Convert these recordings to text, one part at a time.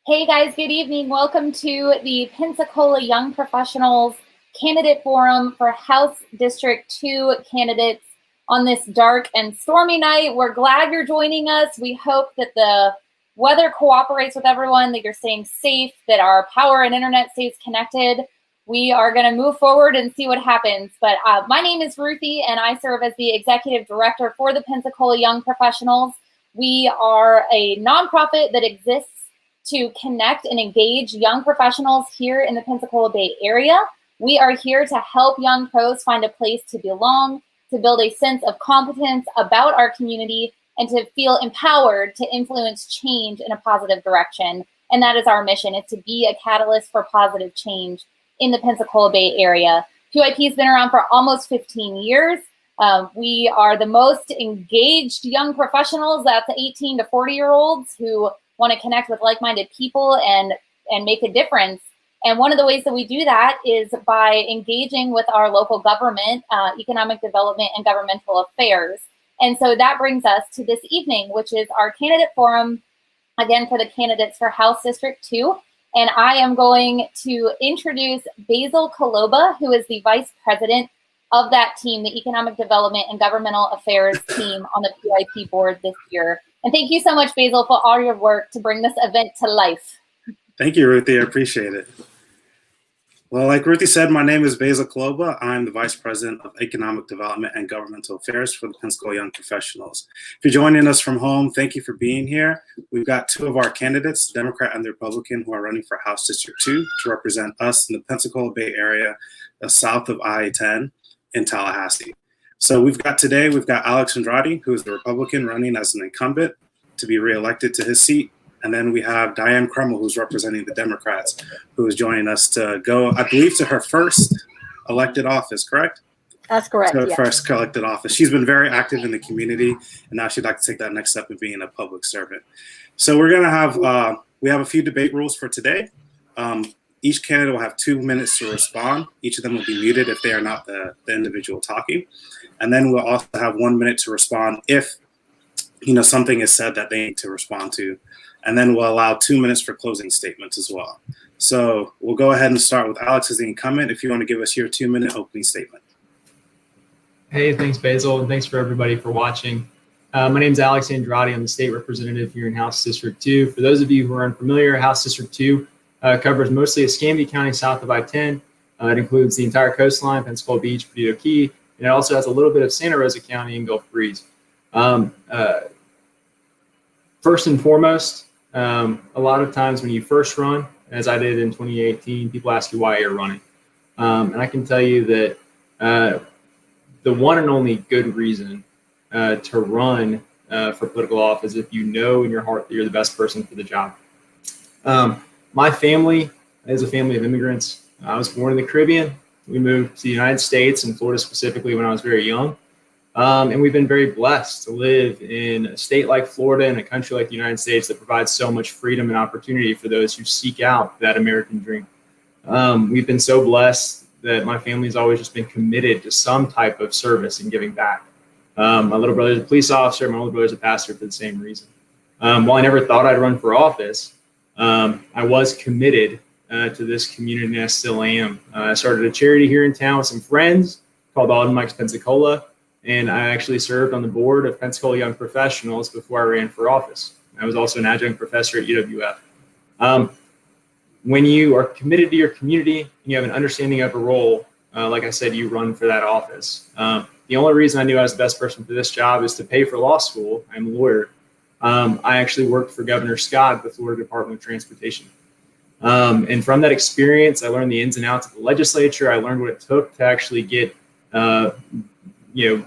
Hey guys, good evening. Welcome to the Pensacola Young Professionals Candidate Forum for House District 2 candidates on this dark and stormy night. We're glad you're joining us. We hope that the weather cooperates with everyone, that you're staying safe, that our power and internet stays connected. We are going to move forward and see what happens. But my name is Ruthie, and I serve as the Executive Director for the Pensacola Young Professionals. We are a nonprofit that exists to connect and engage young professionals here in the Pensacola Bay Area. We are here to help young pros find a place to belong, to build a sense of competence about our community, and to feel empowered to influence change in a positive direction. And that is our mission, is to be a catalyst for positive change in the Pensacola Bay Area. PYP has been around for almost 15 years. We are the most engaged young professionals. That's 18 to 40-year-olds who want to connect with like-minded people and make a difference. And one of the ways that we do that is by engaging with our local government, economic development, and governmental affairs. And so that brings us to this evening, which is our candidate forum, again, for the candidates for House District 2. And I am going to introduce Basil Kaloba, who is the vice president of that team, the Economic Development and Governmental Affairs team on the PYP board this year. And thank you so much, Basil, for all your work to bring this event to life. Thank you, Ruthie. I appreciate it. Well, like Ruthie said, my name is Basil Kaloba. I'm the Vice President of Economic Development and Governmental Affairs for the Pensacola Young Professionals. If you're joining us from home, thank you for being here. We've got two of our candidates, Democrat and the Republican, who are running for House District 2 to represent us in the Pensacola Bay Area, south of I-10 in Tallahassee. So we've got Alex Andrade, who is the Republican running as an incumbent to be reelected to his seat. And then we have Dianne Krumel, who's representing the Democrats, who is joining us to go, I believe, to her first elected office, correct? That's correct. Her first elected office. She's been very active in the community, and now she'd like to take that next step of being a public servant. So we're going to have, we have a few debate rules for today. Each candidate will have 2 minutes to respond. Each of them will be muted if they are not the individual talking. And then we'll also have 1 minute to respond if something is said that they need to respond to. And then we'll allow 2 minutes for closing statements as well. So we'll go ahead and start with Alex as the incumbent. If you want to give us your 2 minute opening statement. Hey, thanks, Basil, and thanks for everybody for watching. My name is Alex Andrade. I'm the state representative here in House District 2. For those of you who are unfamiliar, House District 2 covers mostly Escambia County south of I-10. It includes the entire coastline, Pensacola Beach, Perdido Key, and it also has a little bit of Santa Rosa County and Gulf Breeze. First and foremost, a lot of times when you first run, as I did in 2018, people ask you why you're running. And I can tell you that the one and only good reason to run for political office is if you know in your heart that you're the best person for the job. My family is a family of immigrants. I was born in the Caribbean. We moved to the United States and Florida specifically when I was very young. And we've been very blessed to live in a state like Florida and a country like the United States that provides so much freedom and opportunity for those who seek out that American dream. We've been so blessed that my family's always just been committed to some type of service and giving back. My little brother's a police officer. My older brother's a pastor for the same reason. While I never thought I'd run for office, I was committed to this community, and I still am. I started a charity here in town with some friends called Alden Mike's Pensacola, and I actually served on the board of Pensacola Young Professionals before I ran for office. I was also an adjunct professor at UWF. When you are committed to your community and you have an understanding of a role, like I said, you run for that office. The only reason I knew I was the best person for this job is to pay for law school. I'm a lawyer. I actually worked for Governor Scott at the Florida Department of Transportation. And from that experience, I learned the ins and outs of the legislature. I learned what it took to actually get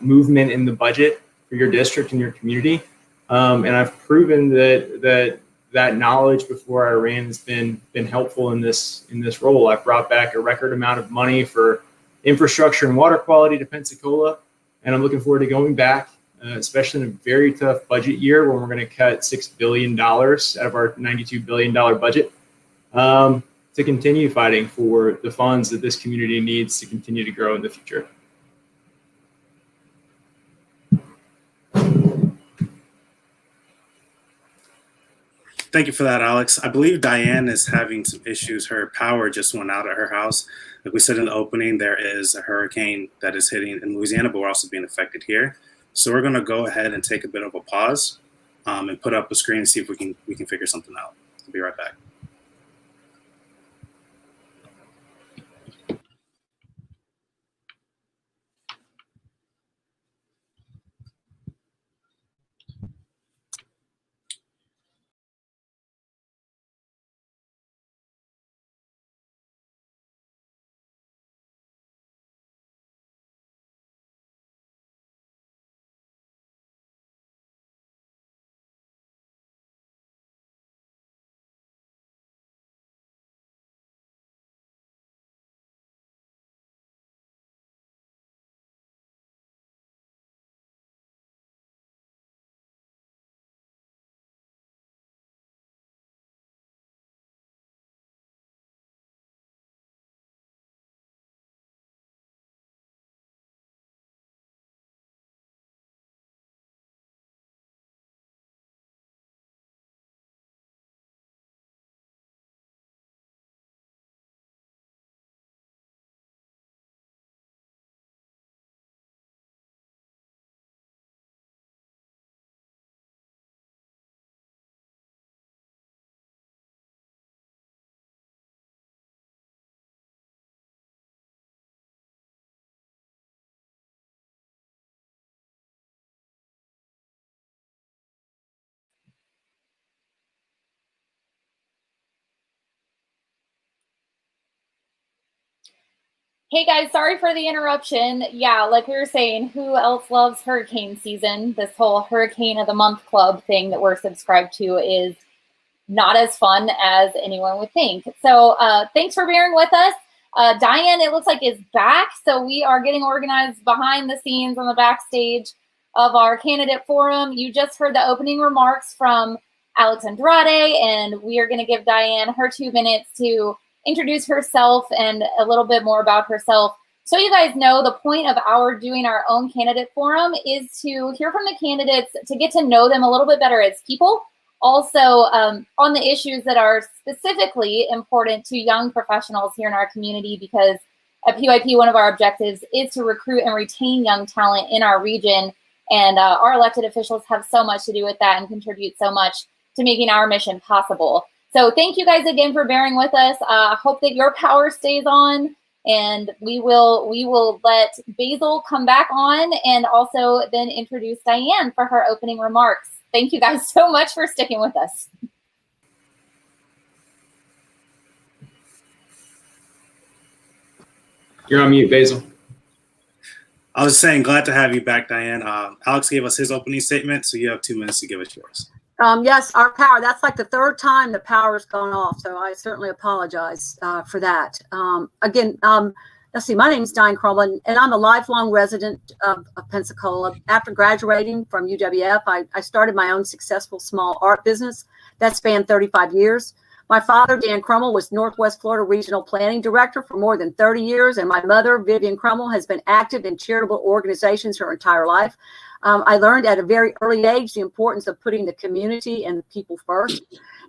movement in the budget for your district and your community. And I've proven that knowledge before I ran has been helpful in this role. I've brought back a record amount of money for infrastructure and water quality to Pensacola, and I'm looking forward to going back, especially in a very tough budget year where we're going to cut $6 billion out of our $92 billion budget to continue fighting for the funds that this community needs to continue to grow in the future. Thank you for that, Alex. I believe Dianne is having some issues. Her power just went out at her house. Like we said in the opening, there is a hurricane that is hitting in Louisiana, but we're also being affected here. So we're going to go ahead and take a bit of a pause and put up a screen and see if we can figure something out. I'll be right back. Hey guys, sorry for the interruption. Yeah, like we were saying, who else loves hurricane season? This whole Hurricane of the Month Club thing that we're subscribed to is not as fun as anyone would think. So thanks for bearing with us. Dianne, it looks like, is back. So we are getting organized behind the scenes on the backstage of our candidate forum. You just heard the opening remarks from Alex Andrade, and we are going to give Dianne her 2 minutes to introduce herself and a little bit more about herself. So you guys know, the point of our doing our own candidate forum is to hear from the candidates, to get to know them a little bit better as people, also on the issues that are specifically important to young professionals here in our community, because at PYP, one of our objectives is to recruit and retain young talent in our region, and our elected officials have so much to do with that and contribute so much to making our mission possible. So thank you guys again for bearing with us. I hope that your power stays on, and we will let Basil come back on and also then introduce Dianne for her opening remarks. Thank you guys so much for sticking with us. You're on mute, Basil. I was saying, glad to have you back, Dianne. Alex gave us his opening statement, so you have 2 minutes to give us yours. Yes, our power. That's like the third time the power's gone off, so I certainly apologize for that. Again, let's see, my name is Dianne Krumel, and I'm a lifelong resident of Pensacola. After graduating from UWF, I started my own successful small art business that spanned 35 years. My father, Dianne Krumel, was Northwest Florida Regional Planning Director for more than 30 years, and my mother, Vivian Krumel, has been active in charitable organizations her entire life. I learned at a very early age the importance of putting the community and the people first.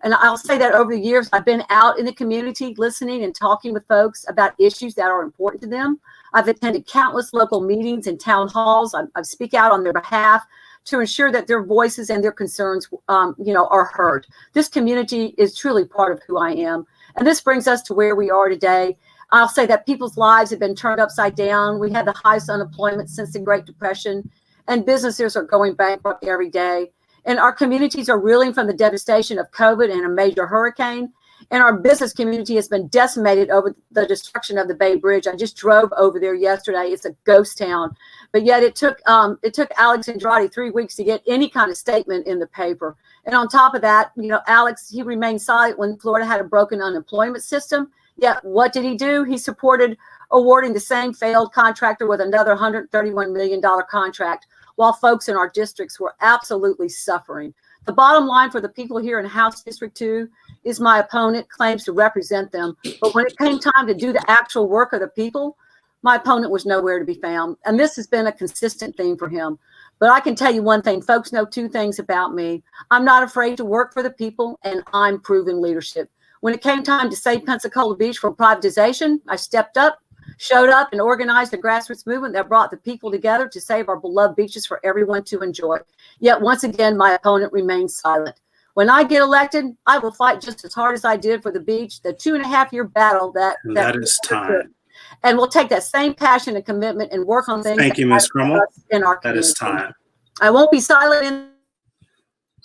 And I'll say that over the years, I've been out in the community listening and talking with folks about issues that are important to them. I've attended countless local meetings and town halls. I speak out on their behalf to ensure that their voices and their concerns, are heard. This community is truly part of who I am. And this brings us to where we are today. I'll say that people's lives have been turned upside down. We had the highest unemployment since the Great Depression, and businesses are going bankrupt every day. And our communities are reeling from the devastation of COVID and a major hurricane. And our business community has been decimated over the destruction of the Bay Bridge. I just drove over there yesterday. It's a ghost town. But yet it took Alex Andrade 3 weeks to get any kind of statement in the paper. And on top of that, Alex, he remained silent when Florida had a broken unemployment system. Yet what did he do? He supported awarding the same failed contractor with another $131 million contract, while folks in our districts were absolutely suffering. The bottom line for the people here in House District 2 is my opponent claims to represent them. But when it came time to do the actual work of the people, my opponent was nowhere to be found. And this has been a consistent theme for him. But I can tell you one thing, folks know two things about me. I'm not afraid to work for the people, and I'm proven leadership. When it came time to save Pensacola Beach from privatization, I stepped up, showed up, and organized a grassroots movement that brought the people together to save our beloved beaches for everyone to enjoy. Yet once again, my opponent remains silent. When I get elected, I will fight just as hard as I did for the beach, the 2.5-year battle that is time. And we'll take that same passion and commitment and work on things. Thank you, Ms. Krumel. In our that is time. I won't be silent.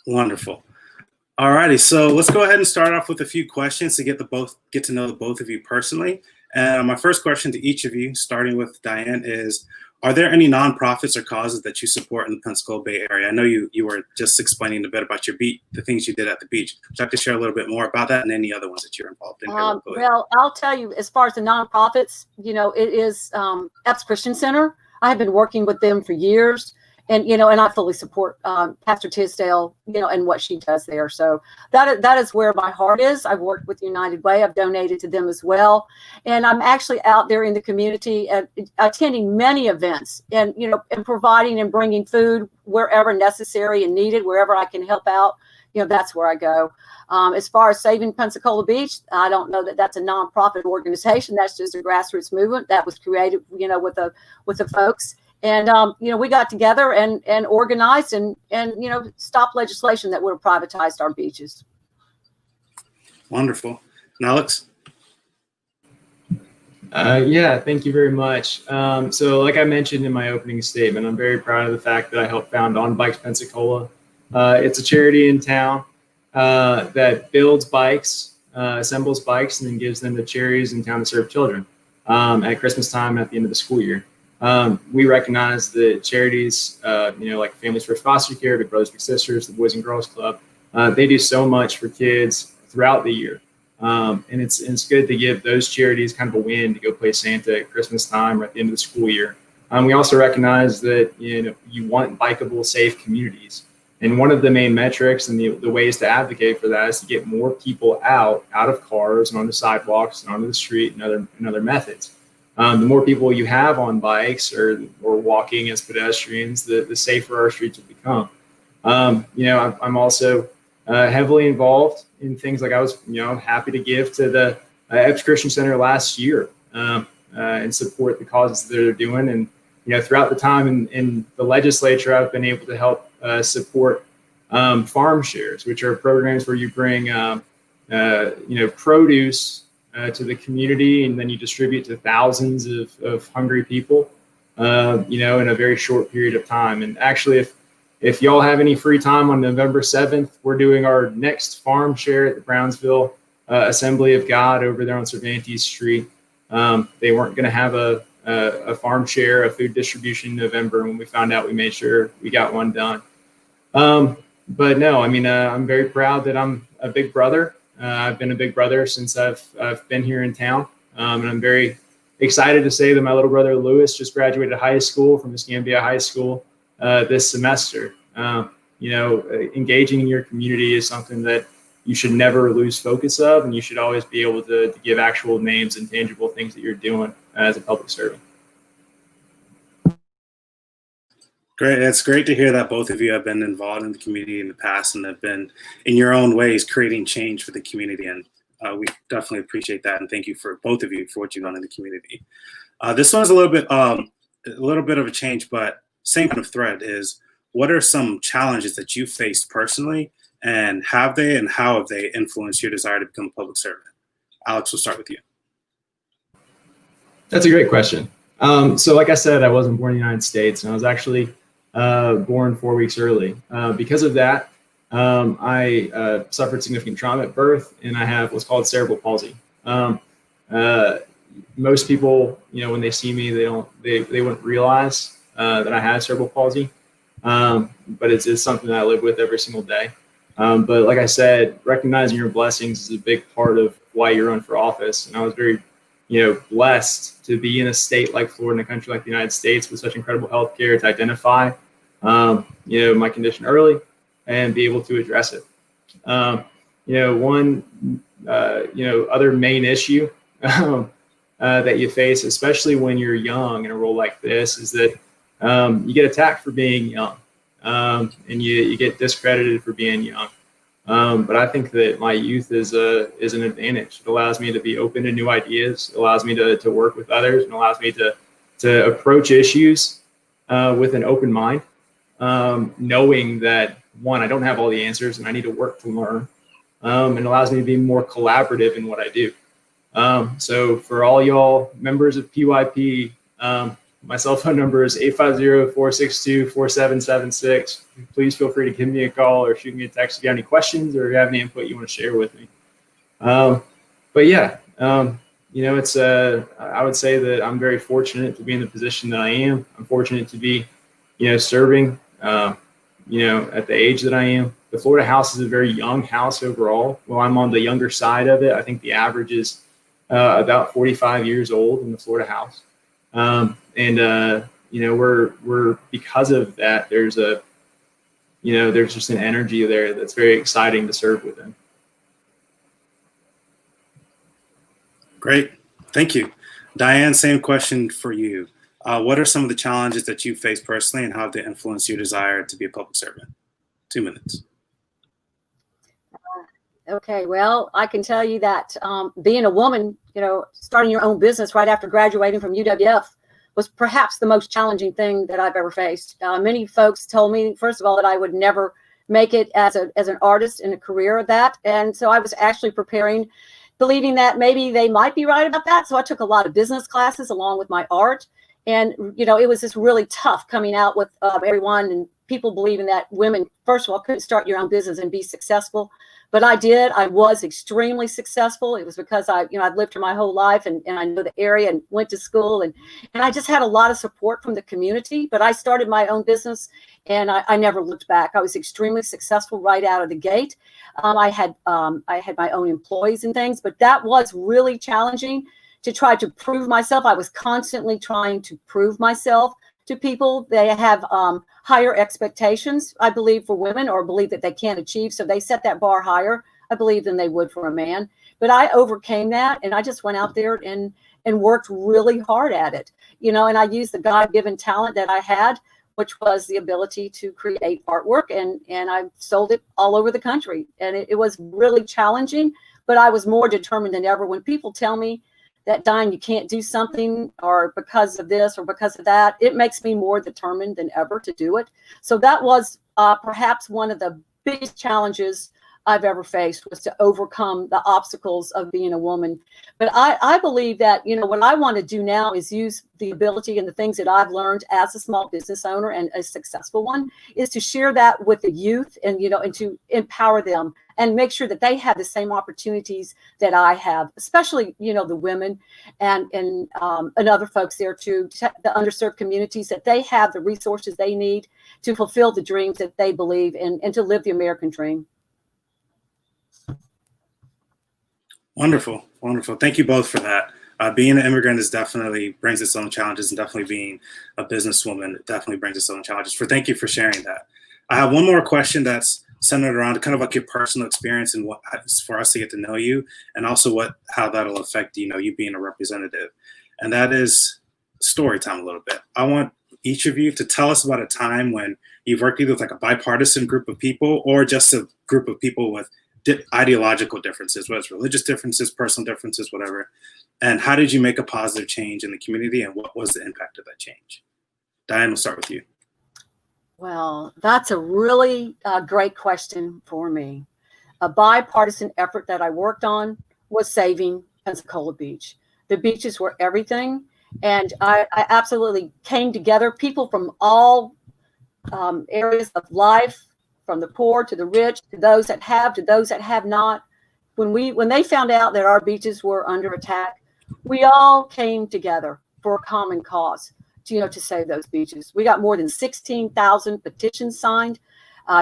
Wonderful. All righty, so let's go ahead and start off with a few questions to get to know the both of you personally. And my first question to each of you, starting with Dianne, is: are there any nonprofits or causes that you support in the Pensacola Bay Area? I know you were just explaining a bit about your beach, the things you did at the beach. Would you like to share a little bit more about that and any other ones that you're involved in? Well, I'll tell you, as far as the nonprofits, it is Epps Christian Center. I have been working with them for years. And, and I fully support Pastor Tisdale, and what she does there. So that is where my heart is. I've worked with United Way. I've donated to them as well. And I'm actually out there in the community attending many events and, and providing and bringing food wherever necessary and needed, wherever I can help out. That's where I go. As far as saving Pensacola Beach, I don't know that that's a nonprofit organization. That's just a grassroots movement that was created, with the folks. And, we got together and organized and stopped legislation that would have privatized our beaches. Wonderful. And Alex? Yeah, thank you very much. So like I mentioned in my opening statement, I'm very proud of the fact that I helped found On Bikes Pensacola. It's a charity in town that builds bikes, assembles bikes, and then gives them to charities in town to serve children at Christmas time and at the end of the school year. We recognize that charities, like Families First Foster Care, Big Brothers Big Sisters, the Boys and Girls Club, they do so much for kids throughout the year. And it's good to give those charities kind of a win to go play Santa at Christmas time or at the end of the school year. We also recognize that, you want bikeable, safe communities. And one of the main metrics and the ways to advocate for that is to get more people out of cars and on the sidewalks and onto the street and other methods. The more people you have on bikes or walking as pedestrians, the safer our streets will become. I'm also heavily involved in things like I was, happy to give to the Epps Christian Center last year and support the causes that they're doing. And, throughout the time in the legislature, I've been able to help support farm shares, which are programs where you bring, produce to the community, and then you distribute to thousands of hungry people, in a very short period of time. And actually, if y'all have any free time on November 7th, we're doing our next farm share at the Brownsville Assembly of God over there on Cervantes Street. They weren't going to have a farm share, a food distribution in November. When we found out, we made sure we got one done. But no, I'm very proud that I'm a big brother. I've been a big brother since I've been here in town, and I'm very excited to say that my little brother Lewis just graduated high school from Escambia High School this semester. Engaging in your community is something that you should never lose focus of, and you should always be able to give actual names and tangible things that you're doing as a public servant. Great. It's great to hear that both of you have been involved in the community in the past and have been, in your own ways, creating change for the community. And we definitely appreciate that. And thank you for both of you for what you've done in the community. This one's a little bit of a change, but same kind of thread is: what are some challenges that you faced personally, and how have they influenced your desire to become a public servant? Alex, we'll start with you. That's a great question. So like I said, I wasn't born in the United States, and I was actually born 4 weeks early. Because of that, I suffered significant trauma at birth, and I have what's called cerebral palsy. Most people, when they see me, they wouldn't realize that I had cerebral palsy, but it's something that I live with every single day. But like I said, recognizing your blessings is a big part of why you run for office. And I was very, blessed to be in a state like Florida, in a country like the United States, with such incredible healthcare, to identify, my condition early and be able to address it. One, other main issue that you face, especially when you're young in a role like this, is that you get attacked for being young, and you get discredited for being young. But I think that my youth is an advantage. It allows me to be open to new ideas. It allows me to work with others, and allows me to approach issues with an open mind, knowing that, one, I don't have all the answers and I need to work to learn. And it allows me to be more collaborative in what I do. So for all y'all members of PYP, my cell phone number is 850-462-4776. Please feel free to give me a call or shoot me a text if you have any questions or you have any input you want to share with me. But yeah, it's I would say that I'm very fortunate to be in the position that I am. I'm fortunate to be, serving, at the age that I am. The Florida House is a very young house overall. Well, I'm on the younger side of it. I think the average is about 45 years old in the Florida House. We're because of that, there's just an energy there that's very exciting to serve within. Great. Thank you. Dianne, same question for you. What are some of the challenges that you face personally and how have they influenced your desire to be a public servant? 2 minutes. Okay, well, I can tell you that being a woman, starting your own business right after graduating from UWF was perhaps the most challenging thing that I've ever faced. Many folks told me, first of all, that I would never make it as an artist in a career of that. And so I was actually preparing, believing that maybe they might be right about that. So I took a lot of business classes along with my art. And, it was just really tough coming out with everyone and people believing that women, first of all, couldn't start your own business and be successful. But I did. I was extremely successful. It was because I've lived here my whole life and I know the area and went to school. And I just had a lot of support from the community. But I started my own business and I never looked back. I was extremely successful right out of the gate. I had my own employees and things, but that was really challenging to try to prove myself. I was constantly trying to prove myself to people. They have higher expectations, I believe, for women, or believe that they can't achieve. So they set that bar higher, I believe, than they would for a man. But I overcame that, and I just went out there and worked really hard at it, and I used the God-given talent that I had, which was the ability to create artwork, and I sold it all over the country. And it was really challenging, but I was more determined than ever. When people tell me that, Dianne, you can't do something, or because of this or because of that, it makes me more determined than ever to do it. So that was perhaps one of the biggest challenges I've ever faced, was to overcome the obstacles of being a woman. But I believe that, what I want to do now is use the ability and the things that I've learned as a small business owner and a successful one, is to share that with the youth and, and to empower them and make sure that they have the same opportunities that I have, especially, the women and other folks there too, the underserved communities, that they have the resources they need to fulfill the dreams that they believe in and to live the American dream. Wonderful. Thank you both for that. Being an immigrant definitely brings its own challenges, and definitely being a businesswoman definitely brings its own challenges. Thank you for sharing that. I have one more question that's centered around kind of like your personal experience and what, for us to get to know you, and also how that'll affect you being a representative, and that is story time a little bit. I want each of you to tell us about a time when you've worked either with like a bipartisan group of people or just a group of people with ideological differences, whether it's religious differences, personal differences, whatever. And how did you make a positive change in the community, and what was the impact of that change? Dianne, we'll start with you. Well, that's a really great question for me. A bipartisan effort that I worked on was saving Pensacola Beach. The beaches were everything. And I absolutely came together, people from all areas of life, from the poor to the rich, to those that have not. When they found out that our beaches were under attack, we all came together for a common cause to save those beaches. We got more than 16,000 petitions signed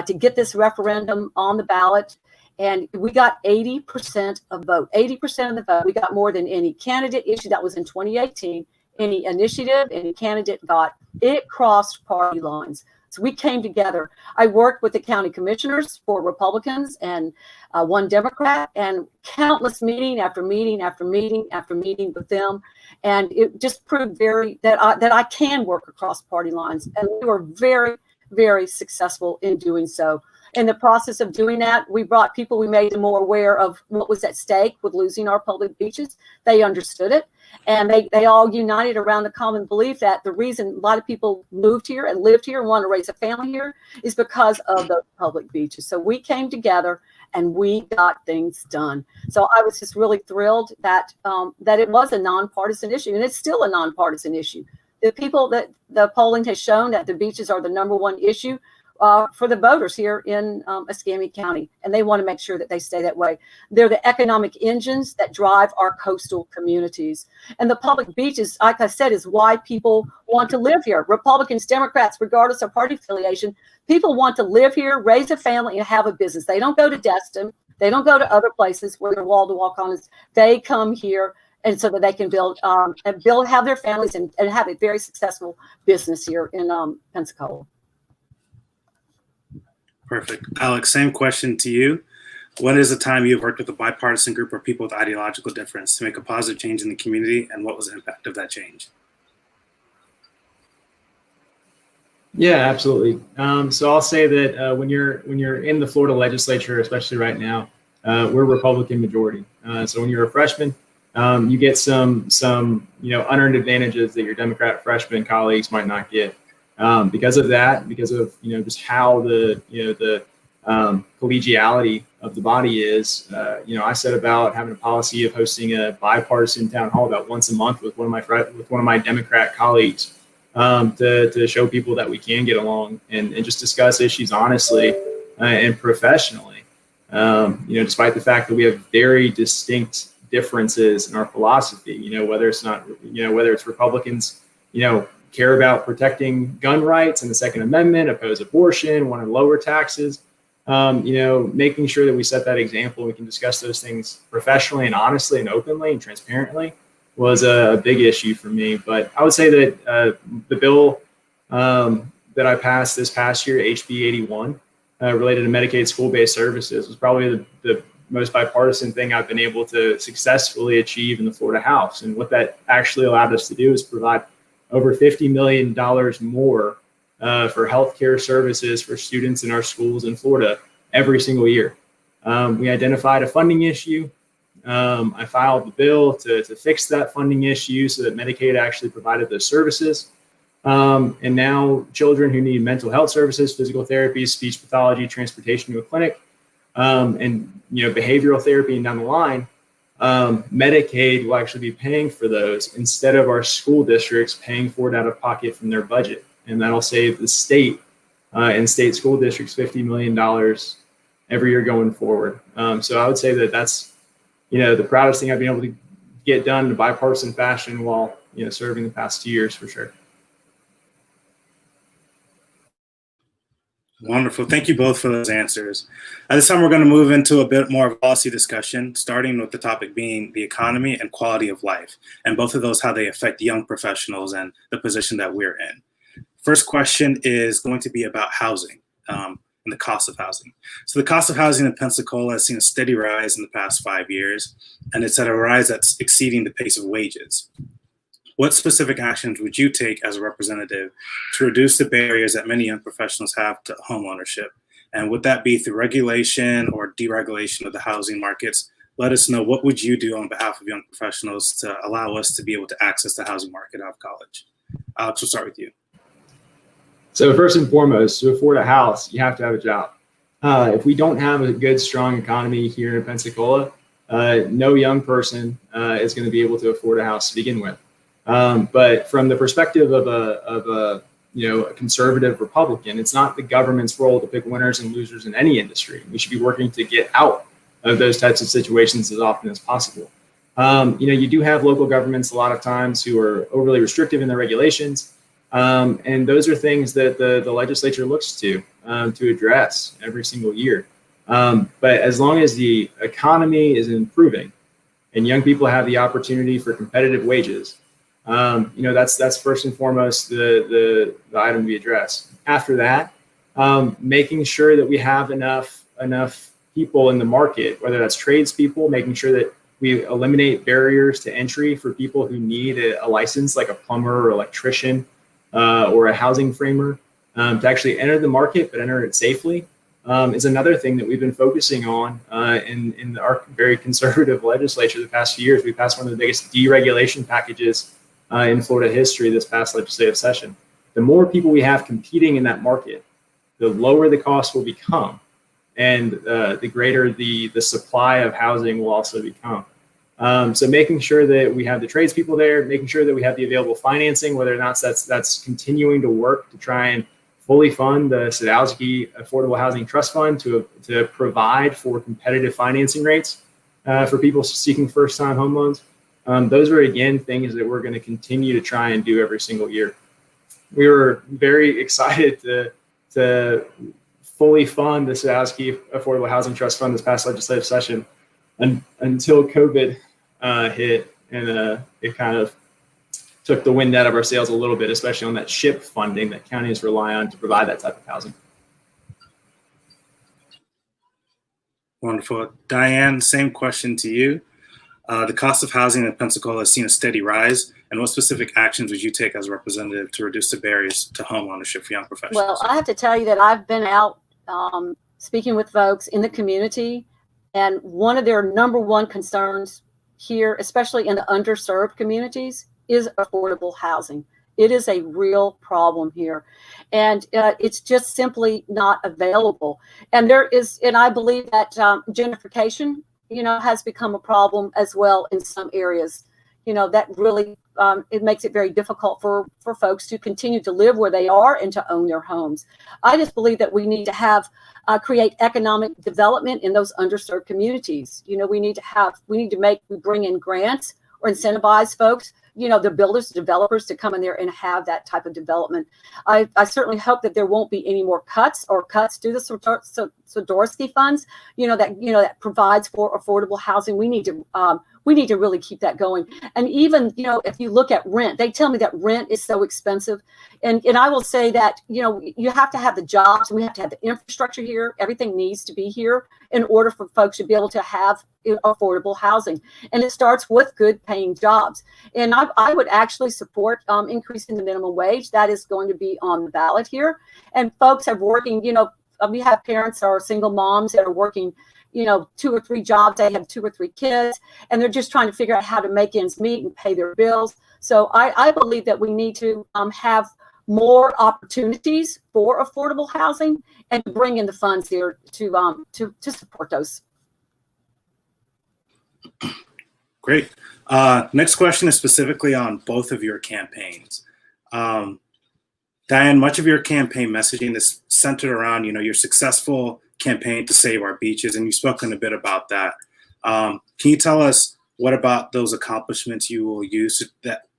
to get this referendum on the ballot. And we got 80% of vote, 80% of the vote. We got more than any candidate issue that was in 2018, any initiative, any candidate got. It crossed party lines. So we came together. I worked with the county commissioners for Republicans and one Democrat, and countless meeting after meeting after meeting after meeting with them. And it just proved that I can work across party lines. And we were very, very successful in doing so. In the process of doing that, we brought people, we made them more aware of what was at stake with losing our public beaches. They understood it. And they all united around the common belief that the reason a lot of people moved here and lived here and want to raise a family here is because of the public beaches. So we came together and we got things done. So I was just really thrilled that it was a nonpartisan issue, and it's still a nonpartisan issue. The polling has shown that the beaches are the number one issue for the voters here in Escambia County, and they want to make sure that they stay that way. They're the economic engines that drive our coastal communities. And the public beaches, like I said, is why people want to live here. Republicans, Democrats, regardless of party affiliation, people want to live here, raise a family, and have a business. They don't go to Destin. They don't go to other places where they're wall-to-wall condos. They come here, and so that they can have their families and have a very successful business here in Pensacola. Perfect. Alex, same question to you. When is the time you've worked with a bipartisan group of people with ideological difference to make a positive change in the community, and what was the impact of that change? Yeah, absolutely. So I'll say that when you're in the Florida legislature, especially right now, we're Republican majority. So when you're a freshman, you get some unearned advantages that your Democrat freshman colleagues might not get. Because of that, because of just how the collegiality of the body is, I set about having a policy of hosting a bipartisan town hall about once a month with one of my Democrat colleagues to show people that we can get along and just discuss issues honestly and professionally. Despite the fact that we have very distinct differences in our philosophy, whether it's Republicans, care about protecting gun rights and the Second Amendment, oppose abortion, want to lower taxes, making sure that we set that example. We can discuss those things professionally and honestly and openly and transparently was a big issue for me. But I would say that the bill that I passed this past year, HB 81, related to Medicaid school-based services, was probably the most bipartisan thing I've been able to successfully achieve in the Florida House. And what that actually allowed us to do is provide over $50 million more for healthcare services for students in our schools in Florida every single year. We identified a funding issue. I filed the bill to fix that funding issue so that Medicaid actually provided those services. And now children who need mental health services, physical therapy, speech pathology, transportation to a clinic, and behavioral therapy and down the line, Medicaid will actually be paying for those instead of our school districts paying for it out of pocket from their budget. And that'll save the state and state school districts $50 million every year going forward. So I would say that that's, the proudest thing I've been able to get done in a bipartisan fashion while, serving the past 2 years for sure. Wonderful. Thank you both for those answers. At this time, we're going to move into a bit more of a policy discussion, starting with the topic being the economy and quality of life, and both of those, how they affect young professionals and the position that we're in. First question is going to be about housing and the cost of housing. So the cost of housing in Pensacola has seen a steady rise in the past 5 years, and it's at a rise that's exceeding the pace of wages. What specific actions would you take as a representative to reduce the barriers that many young professionals have to homeownership? And would that be through regulation or deregulation of the housing markets? Let us know, what would you do on behalf of young professionals to allow us to be able to access the housing market out of college? Alex, we'll start with you. So first and foremost, to afford a house, you have to have a job. If we don't have a good, strong economy here in Pensacola, no young person is going to be able to afford a house to begin with. But from the perspective of a conservative Republican, it's not the government's role to pick winners and losers in any industry. We should be working to get out of those types of situations as often as possible. You do have local governments a lot of times who are overly restrictive in their regulations. And those are things that the legislature looks to address every single year. But as long as the economy is improving and young people have the opportunity for competitive wages, That's first and foremost the item we address. After that, making sure that we have enough people in the market, whether that's tradespeople, making sure that we eliminate barriers to entry for people who need a license, like a plumber or electrician or a housing framer, to actually enter the market, but enter it safely, is another thing that we've been focusing on in our very conservative legislature the past few years. We passed one of the biggest deregulation packages in Florida history this past legislative session. The more people we have competing in that market, the lower the cost will become, and the greater the supply of housing will also become. So making sure that we have the tradespeople there, making sure that we have the available financing, whether or not that's continuing to work to try and fully fund the Sadowski Affordable Housing Trust Fund to provide for competitive financing rates for people seeking first-time home loans. Those are, again, things that we're going to continue to try and do every single year. We were very excited to fully fund the Sadowski Affordable Housing Trust Fund this past legislative session until COVID hit, and it kind of took the wind out of our sails a little bit, especially on that SHIP funding that counties rely on to provide that type of housing. Wonderful. Dianne, same question to you. The cost of housing in Pensacola has seen a steady rise, and what specific actions would you take as a representative to reduce the barriers to home ownership for young professionals? Well, I have to tell you that I've been out speaking with folks in the community, and one of their number one concerns here, especially in the underserved communities, is affordable housing. It is a real problem here, and it's just simply not available. And I believe that gentrification, has become a problem as well in some areas. That really it makes it very difficult for folks to continue to live where they are and to own their homes. I just believe that we need to create economic development in those underserved communities. We bring in grants or incentivize folks, the builders, the developers, to come in there and have that type of development. I certainly hope that there won't be any more cuts to the Sadowski funds, that provides for affordable housing. We need to really keep that going. And even, if you look at rent, they tell me that rent is so expensive. And I will say that, you have to have the jobs, and we have to have the infrastructure here. Everything needs to be here in order for folks to be able to have affordable housing. And it starts with good paying jobs. And I would actually support increasing the minimum wage. That is going to be on the ballot here. And folks are working, we have parents or single moms that are working, 2 or 3 jobs. They have 2 or 3 kids, and they're just trying to figure out how to make ends meet and pay their bills. So I believe that we need to have more opportunities for affordable housing and bring in the funds here to support those. Great. Next question is specifically on both of your campaigns. Dianne, much of your campaign messaging is centered around, your successful campaign to save our beaches, and you've spoken a bit about that. Can you tell us what about those accomplishments you will use?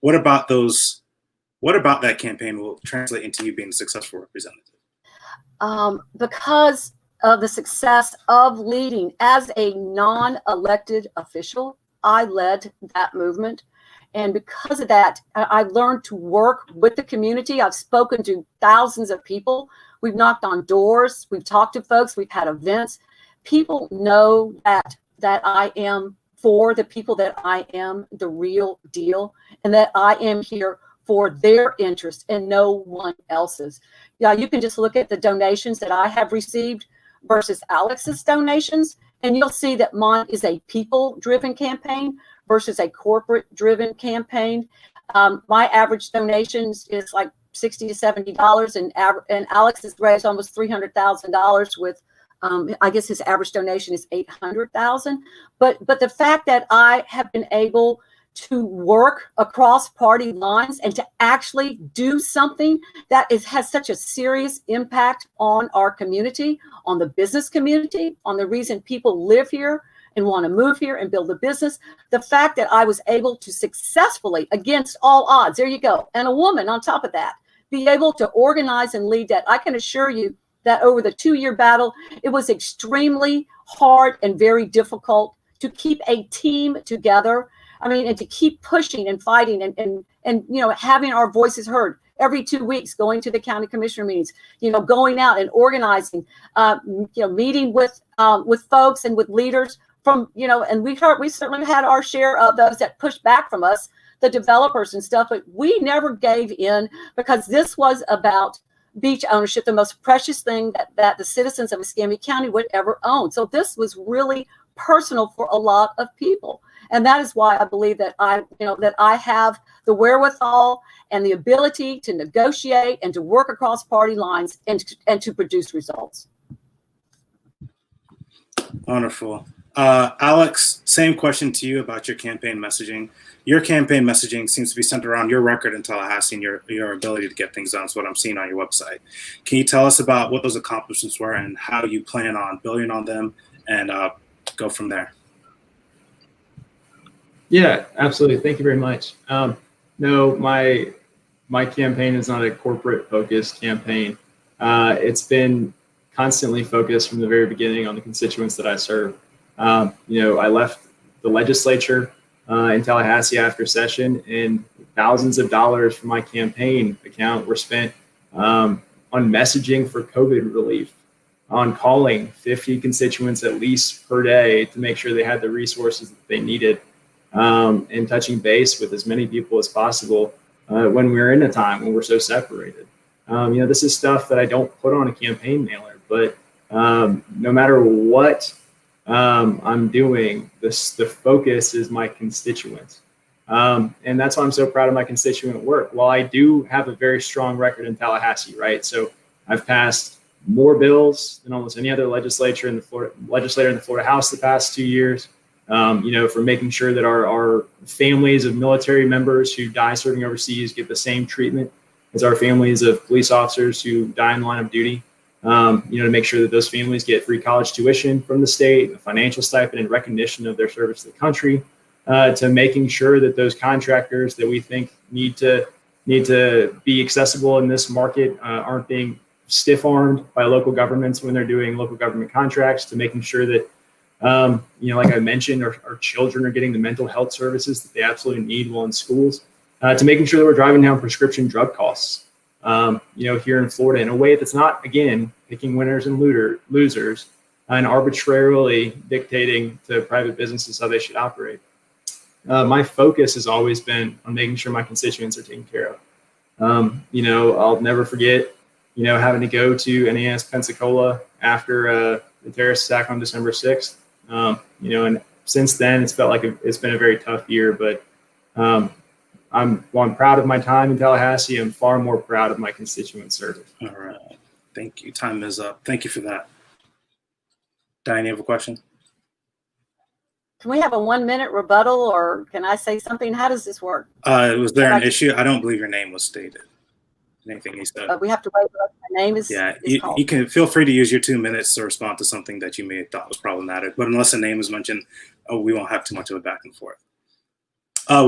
What about that campaign will translate into you being a successful representative? Because of the success of leading as a non-elected official, I led that movement. And because of that, I've learned to work with the community. I've spoken to thousands of people. We've knocked on doors. We've talked to folks. We've had events. People know that I am for the people, that I am the real deal, and that I am here for their interest and no one else's. Yeah, you can just look at the donations that I have received versus Alex's donations, and you'll see that mine is a people-driven campaign versus a corporate-driven campaign. My average donations is like $60 to $70, and Alex has raised almost $300,000 with, I guess his average donation is $800,000. But the fact that I have been able to work across party lines and to actually do something that has such a serious impact on our community, on the business community, on the reason people live here and want to move here and build a business. The fact that I was able to successfully, against all odds, there you go, and a woman on top of that, be able to organize and lead that, I can assure you that over the 2-year battle, it was extremely hard and very difficult to keep a team together. I mean, and to keep pushing and fighting and, you know, having our voices heard every 2 weeks, going to the county commissioner meetings, you know, going out and organizing, you know, meeting with folks and with leaders from, you know, and we certainly had our share of those that pushed back from us, the developers and stuff, but we never gave in, because this was about beach ownership, the most precious thing that the citizens of Escambia County would ever own. So this was really personal for a lot of people. And that is why I believe that I have the wherewithal and the ability to negotiate and to work across party lines and to produce results. Wonderful. Alex, same question to you about your campaign messaging. Your campaign messaging seems to be centered around your record in Tallahassee and your ability to get things done. Is what I'm seeing on your website. Can you tell us about what those accomplishments were and how you plan on building on them and go from there? Yeah, absolutely. Thank you very much. No, my campaign is not a corporate focused campaign. It's been constantly focused from the very beginning on the constituents that I serve. You know, I left the legislature in Tallahassee after session, and thousands of dollars from my campaign account were spent on messaging for COVID relief, on calling 50 constituents at least per day to make sure they had the resources that they needed, and touching base with as many people as possible when we're in a time when we're so separated. You know, this is stuff that I don't put on a campaign mailer, but no matter what I'm doing, the focus is my constituents. And that's why I'm so proud of my constituent work. While I do have a very strong record in Tallahassee, right? So I've passed more bills than almost any other legislator in the Florida House the past 2 years. You know, for making sure that our families of military members who die serving overseas get the same treatment as our families of police officers who die in the line of duty. You know, to make sure that those families get free college tuition from the state, a financial stipend in recognition of their service to the country, to making sure that those contractors that we think need to be accessible in this market aren't being stiff-armed by local governments when they're doing local government contracts, to making sure that, you know, like I mentioned, our children are getting the mental health services that they absolutely need while in schools, to making sure that we're driving down prescription drug costs. You know, here in Florida in a way that's not, again, picking winners and losers and arbitrarily dictating to private businesses how they should operate. My focus has always been on making sure my constituents are taken care of. You know, I'll never forget, you know, having to go to NAS Pensacola after the terrorist attack on December 6th. You know, and since then it's felt like it's been a very tough year, but I'm proud of my time in Tallahassee. I'm far more proud of my constituent service. All right. Thank you. Time is up. Thank you for that. Dianne, you have a question? Can we have a 1-minute rebuttal, or can I say something? How does this work? Was there an issue? I don't believe your name was stated. Anything he said? We have to wait. My name is. Yeah, is you can feel free to use your 2 minutes to respond to something that you may have thought was problematic. But unless a name is mentioned, we won't have too much of a back and forth.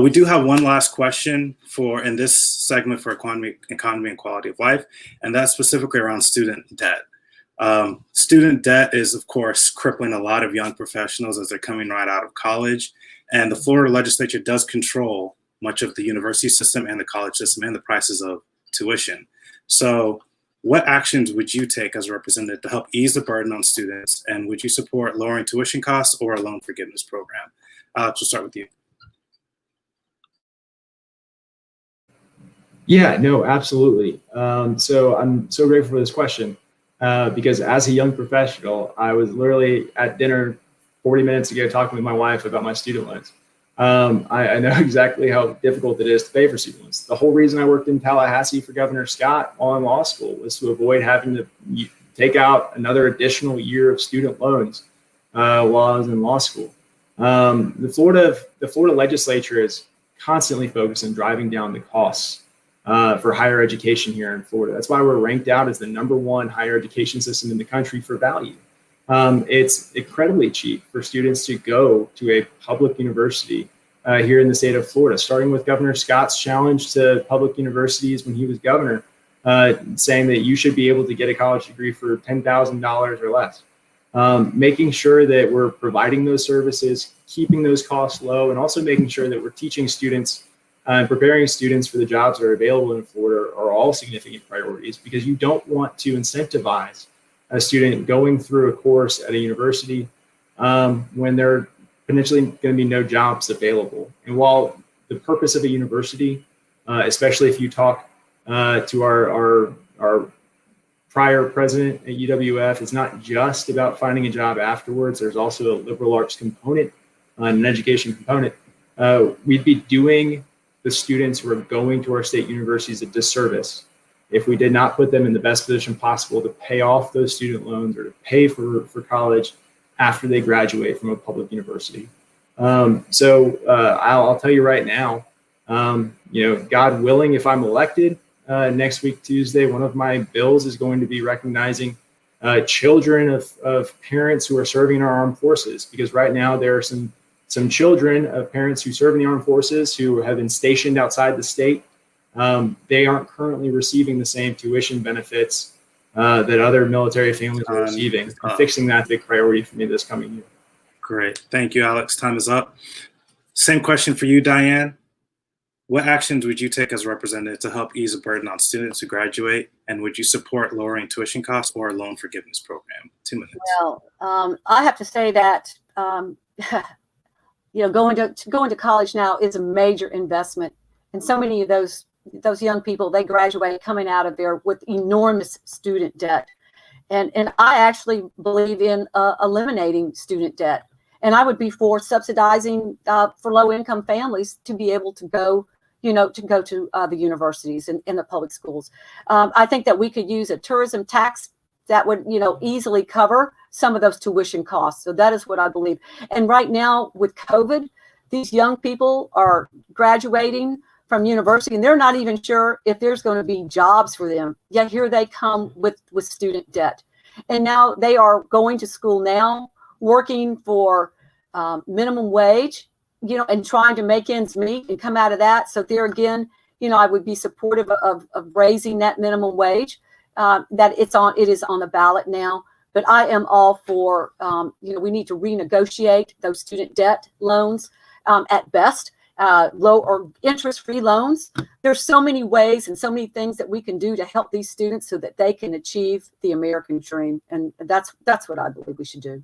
We do have one last question in this segment for economy and quality of life, and that's specifically around student debt. Student debt is, of course, crippling a lot of young professionals as they're coming right out of college. And the Florida legislature does control much of the university system and the college system and the prices of tuition. So what actions would you take as a representative to help ease the burden on students? And would you support lowering tuition costs or a loan forgiveness program? We'll start with you. Yeah, no, absolutely. So I'm so grateful for this question because as a young professional, I was literally at dinner 40 minutes ago talking with my wife about my student loans. I know exactly how difficult it is to pay for student loans. The whole reason I worked in Tallahassee for Governor Scott while in law school was to avoid having to take out another additional year of student loans while I was in law school. The Florida legislature is constantly focused on driving down the costs for higher education here in Florida. That's why we're ranked out as the #1 higher education system in the country for value. It's incredibly cheap for students to go to a public university here in the state of Florida, starting with Governor Scott's challenge to public universities when he was governor, saying that you should be able to get a college degree for $10,000 or less. Making sure that we're providing those services, keeping those costs low, and also making sure that we're teaching students and preparing students for the jobs that are available in Florida are all significant priorities, because you don't want to incentivize a student going through a course at a university when there are potentially going to be no jobs available. And while the purpose of a university, especially if you talk to our prior president at UWF, it's not just about finding a job afterwards. There's also a liberal arts component, an education component. We'd be doing the students who are going to our state universities a disservice if we did not put them in the best position possible to pay off those student loans or to pay for college after they graduate from a public university. So I'll tell you right now, God willing, if I'm elected next week, Tuesday, one of my bills is going to be recognizing children of parents who are serving in our armed forces, because right now there are some children of parents who serve in the armed forces who have been stationed outside the state. They aren't currently receiving the same tuition benefits that other military families are receiving. Fixing that is a big priority for me this coming year. Great. Thank you, Alex. Time is up. Same question for you, Dianne. What actions would you take as a representative to help ease the burden on students who graduate? And would you support lowering tuition costs or a loan forgiveness program? 2 minutes. Well, I have to say that, going to college now is a major investment. And so many of those young people, they graduate coming out of there with enormous student debt. And I actually believe in eliminating student debt. And I would be for subsidizing for low income families to be able to go to the universities and in the public schools. I think that we could use a tourism tax that would, easily cover some of those tuition costs. So that is what I believe. And right now with COVID, these young people are graduating from university and they're not even sure if there's going to be jobs for them. Yet here they come with student debt. And now they are going to school now, working for minimum wage, and trying to make ends meet and come out of that. So there again, I would be supportive of raising that minimum wage. That it is on the ballot now. But I am all for, we need to renegotiate those student debt loans at best, low or interest-free loans. There's so many ways and so many things that we can do to help these students so that they can achieve the American dream. And that's what I believe we should do.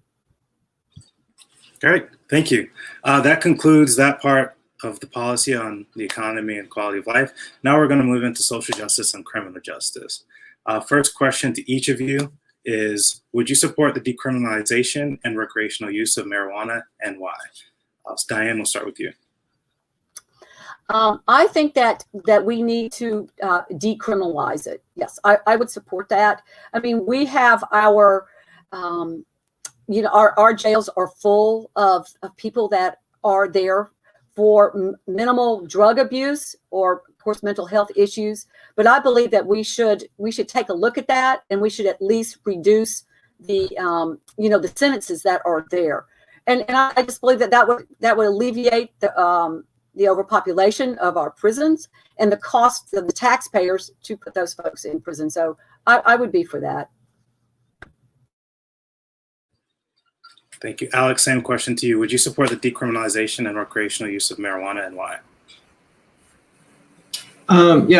Great. Thank you. That concludes that part of the policy on the economy and quality of life. Now we're going to move into social justice and criminal justice. First question to each of you is, would you support the decriminalization and recreational use of marijuana, and why? Dianne, we'll start with you. I think that we need to decriminalize it. Yes, I would support that. I mean, we have our jails are full of people that are there for minimal drug abuse or, of course, mental health issues. But I believe that we should take a look at that, and we should at least reduce the the sentences that are there. And I just believe that would alleviate the overpopulation of our prisons and the cost of the taxpayers to put those folks in prison. So I would be for that. Thank you. Alex, same question to you. Would you support the decriminalization and recreational use of marijuana, and why?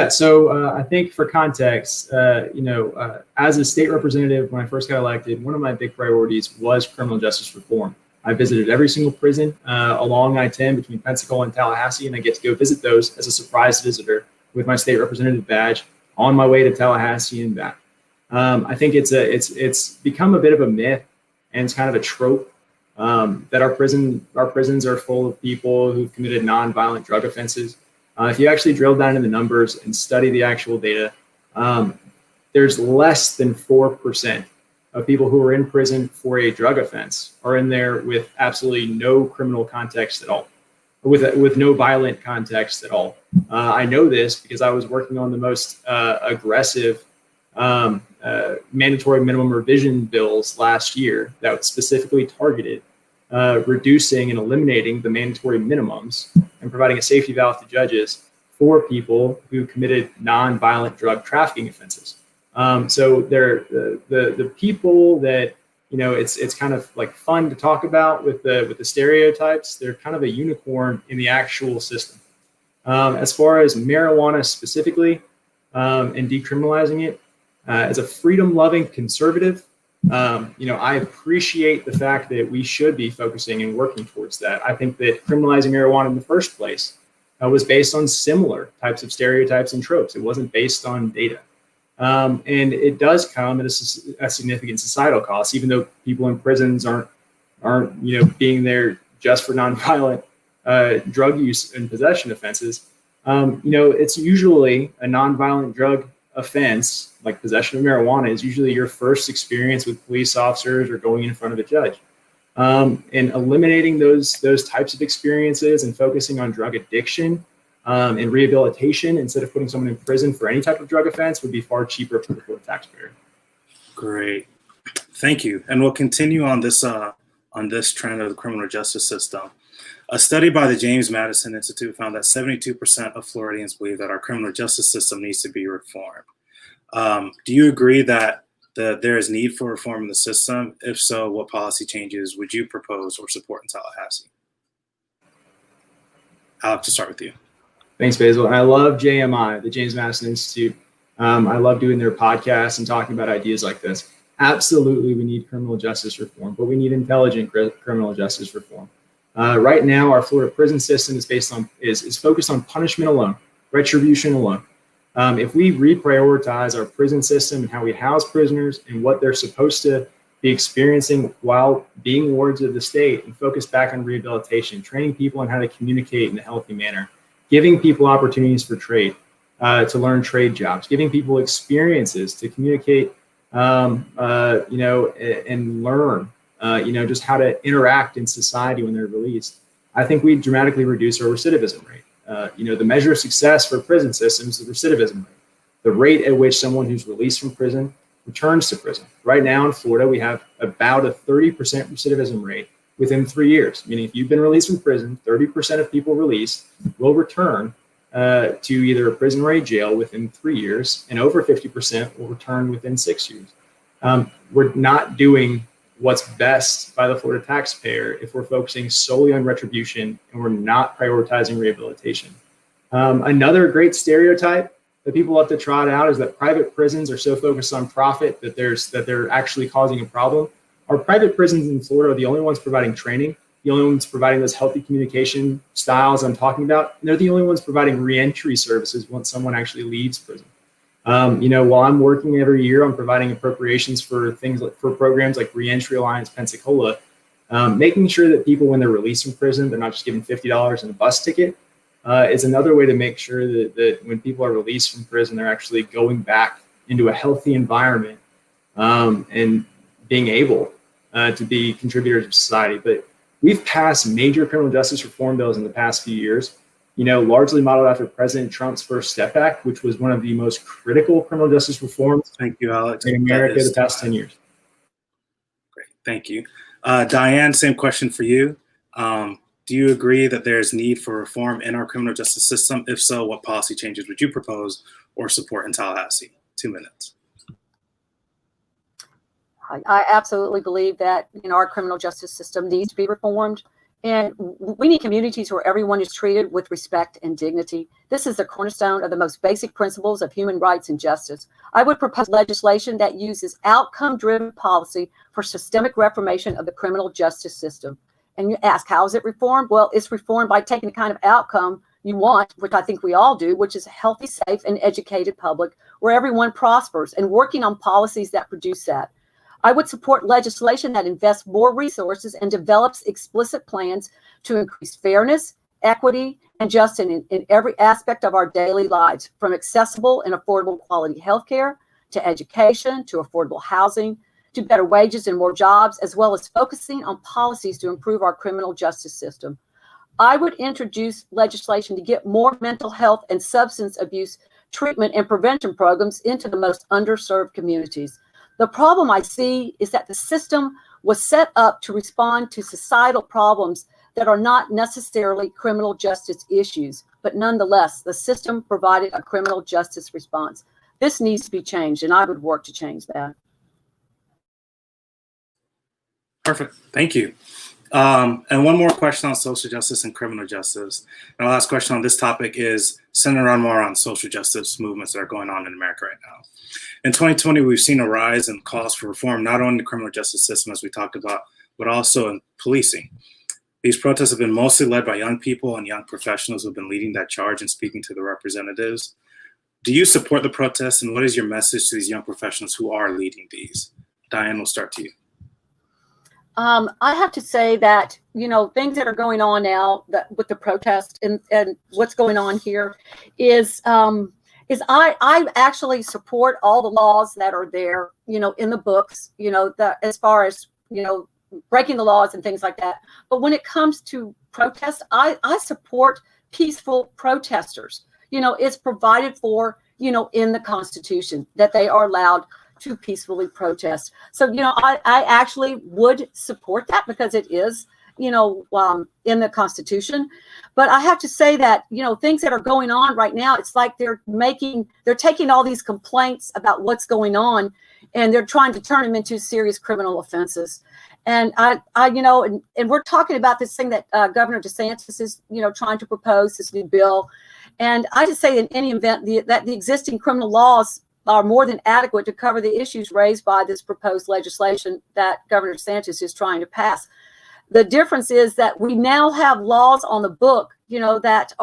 So I think for context, as a state representative, when I first got elected, one of my big priorities was criminal justice reform. I visited every single prison along I-10 between Pensacola and Tallahassee, and I get to go visit those as a surprise visitor with my state representative badge on my way to Tallahassee and back. I think it's become a bit of a myth, and it's kind of a trope that our prisons are full of people who've committed nonviolent drug offenses. If you actually drill down into the numbers and study the actual data, there's less than 4% of people who are in prison for a drug offense are in there with absolutely no criminal context at all, with no violent context at all. I know this because I was working on the most aggressive mandatory minimum revision bills last year that specifically targeted reducing and eliminating the mandatory minimums and providing a safety valve to judges for people who committed non-violent drug trafficking offenses. So they're the people that, it's kind of like fun to talk about with the stereotypes. They're kind of a unicorn in the actual system. As far as marijuana specifically and decriminalizing it, as a freedom-loving conservative, I appreciate the fact that we should be focusing and working towards that. I think that criminalizing marijuana in the first place was based on similar types of stereotypes and tropes. It wasn't based on data. And it does come at a significant societal cost, even though people in prisons aren't being there just for nonviolent drug use and possession offenses. It's usually a nonviolent drug offense, like possession of marijuana, is usually your first experience with police officers or going in front of a judge. And eliminating those types of experiences and focusing on drug addiction and rehabilitation instead of putting someone in prison for any type of drug offense would be far cheaper for the taxpayer. Great, thank you. And we'll continue on this trend of the criminal justice system. A study by the James Madison Institute found that 72% of Floridians believe that our criminal justice system needs to be reformed. Do you agree that there is need for reform in the system? If so, what policy changes would you propose or support in Tallahassee? Alex, to start with you. Thanks, Basil. And I love JMI, the James Madison Institute. I love doing their podcasts and talking about ideas like this. Absolutely, we need criminal justice reform, but we need intelligent criminal justice reform. Right now, our Florida prison system is focused on punishment alone, retribution alone. If we reprioritize our prison system and how we house prisoners and what they're supposed to be experiencing while being wards of the state, and focus back on rehabilitation, training people on how to communicate in a healthy manner, giving people opportunities for trade, to learn trade jobs, giving people experiences to communicate, and learn, just how to interact in society when they're released. I think we dramatically reduce our recidivism rate. The measure of success for prison systems is the recidivism rate, the rate at which someone who's released from prison returns to prison. Right now in Florida, we have about a 30% recidivism rate within 3 years, meaning if you've been released from prison, 30% of people released will return to either a prison or a jail within 3 years, and over 50% will return within 6 years. We're not doing what's best by the Florida taxpayer if we're focusing solely on retribution and we're not prioritizing rehabilitation. Another great stereotype that people love to trot out is that private prisons are so focused on profit that they're actually causing a problem. Our private prisons in Florida are the only ones providing training, the only ones providing those healthy communication styles I'm talking about. And they're the only ones providing reentry services once someone actually leaves prison. While I'm working every year on providing appropriations for programs like Reentry Alliance Pensacola, making sure that people, when they're released from prison, they're not just given $50 and a bus ticket, is another way to make sure that when people are released from prison, they're actually going back into a healthy environment and being able to be contributors to society. But we've passed major criminal justice reform bills in the past few years, largely modeled after President Trump's First Step Act, which was one of the most critical criminal justice reforms Thank you, Alex. in America the past 10 years. Great, thank you. Dianne, same question for you. Do you agree that there's need for reform in our criminal justice system? If so, what policy changes would you propose or support in Tallahassee? 2 minutes. I absolutely believe that our criminal justice system needs to be reformed. And we need communities where everyone is treated with respect and dignity. This is the cornerstone of the most basic principles of human rights and justice. I would propose legislation that uses outcome-driven policy for systemic reformation of the criminal justice system. And you ask, how is it reformed? Well, it's reformed by taking the kind of outcome you want, which I think we all do, which is a healthy, safe, and educated public where everyone prospers, and working on policies that produce that. I would support legislation that invests more resources and develops explicit plans to increase fairness, equity, and justice in every aspect of our daily lives, from accessible and affordable quality healthcare to education to affordable housing to better wages and more jobs, as well as focusing on policies to improve our criminal justice system. I would introduce legislation to get more mental health and substance abuse treatment and prevention programs into the most underserved communities. The problem I see is that the system was set up to respond to societal problems that are not necessarily criminal justice issues, but nonetheless, the system provided a criminal justice response. This needs to be changed, and I would work to change that. Perfect. Thank you. And one more question on social justice and criminal justice. And our last question on this topic is centered around more on social justice movements that are going on in America right now. In 2020, we've seen a rise in calls for reform, not only in the criminal justice system, as we talked about, but also in policing. These protests have been mostly led by young people and young professionals who have been leading that charge and speaking to the representatives. Do you support the protests, and what is your message to these young professionals who are leading these? Dianne, we'll start to you. I have to say that, things that are going on now with the protest and what's going on here is I actually support all the laws that are there, in the books, as far as, breaking the laws and things like that. But when it comes to protest, I support peaceful protesters. It's provided for, in the Constitution that they are allowed to peacefully protest. So, I actually would support that because it is, in the Constitution. But I have to say that, things that are going on right now, it's like they're taking all these complaints about what's going on and they're trying to turn them into serious criminal offenses. And and we're talking about this thing that Governor DeSantis is, trying to propose, this new bill. And I just say in any event that the existing criminal laws are more than adequate to cover the issues raised by this proposed legislation that Governor DeSantis is trying to pass. The difference is that we now have laws on the book, that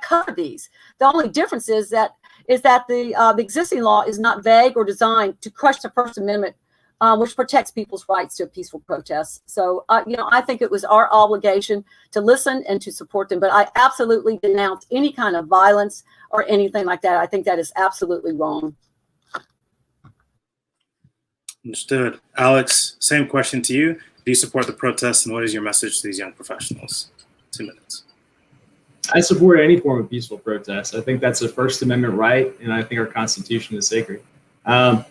cover these. The only difference is that the existing law is not vague or designed to crush the First Amendment, which protects people's rights to a peaceful protest. So, I think it was our obligation to listen and to support them. But I absolutely denounce any kind of violence or anything like that. I think that is absolutely wrong. Understood. Alex, same question to you. Do you support the protests, and what is your message to these young professionals? 2 minutes. I support any form of peaceful protest. I think that's a First Amendment right, and I think our Constitution is sacred. There's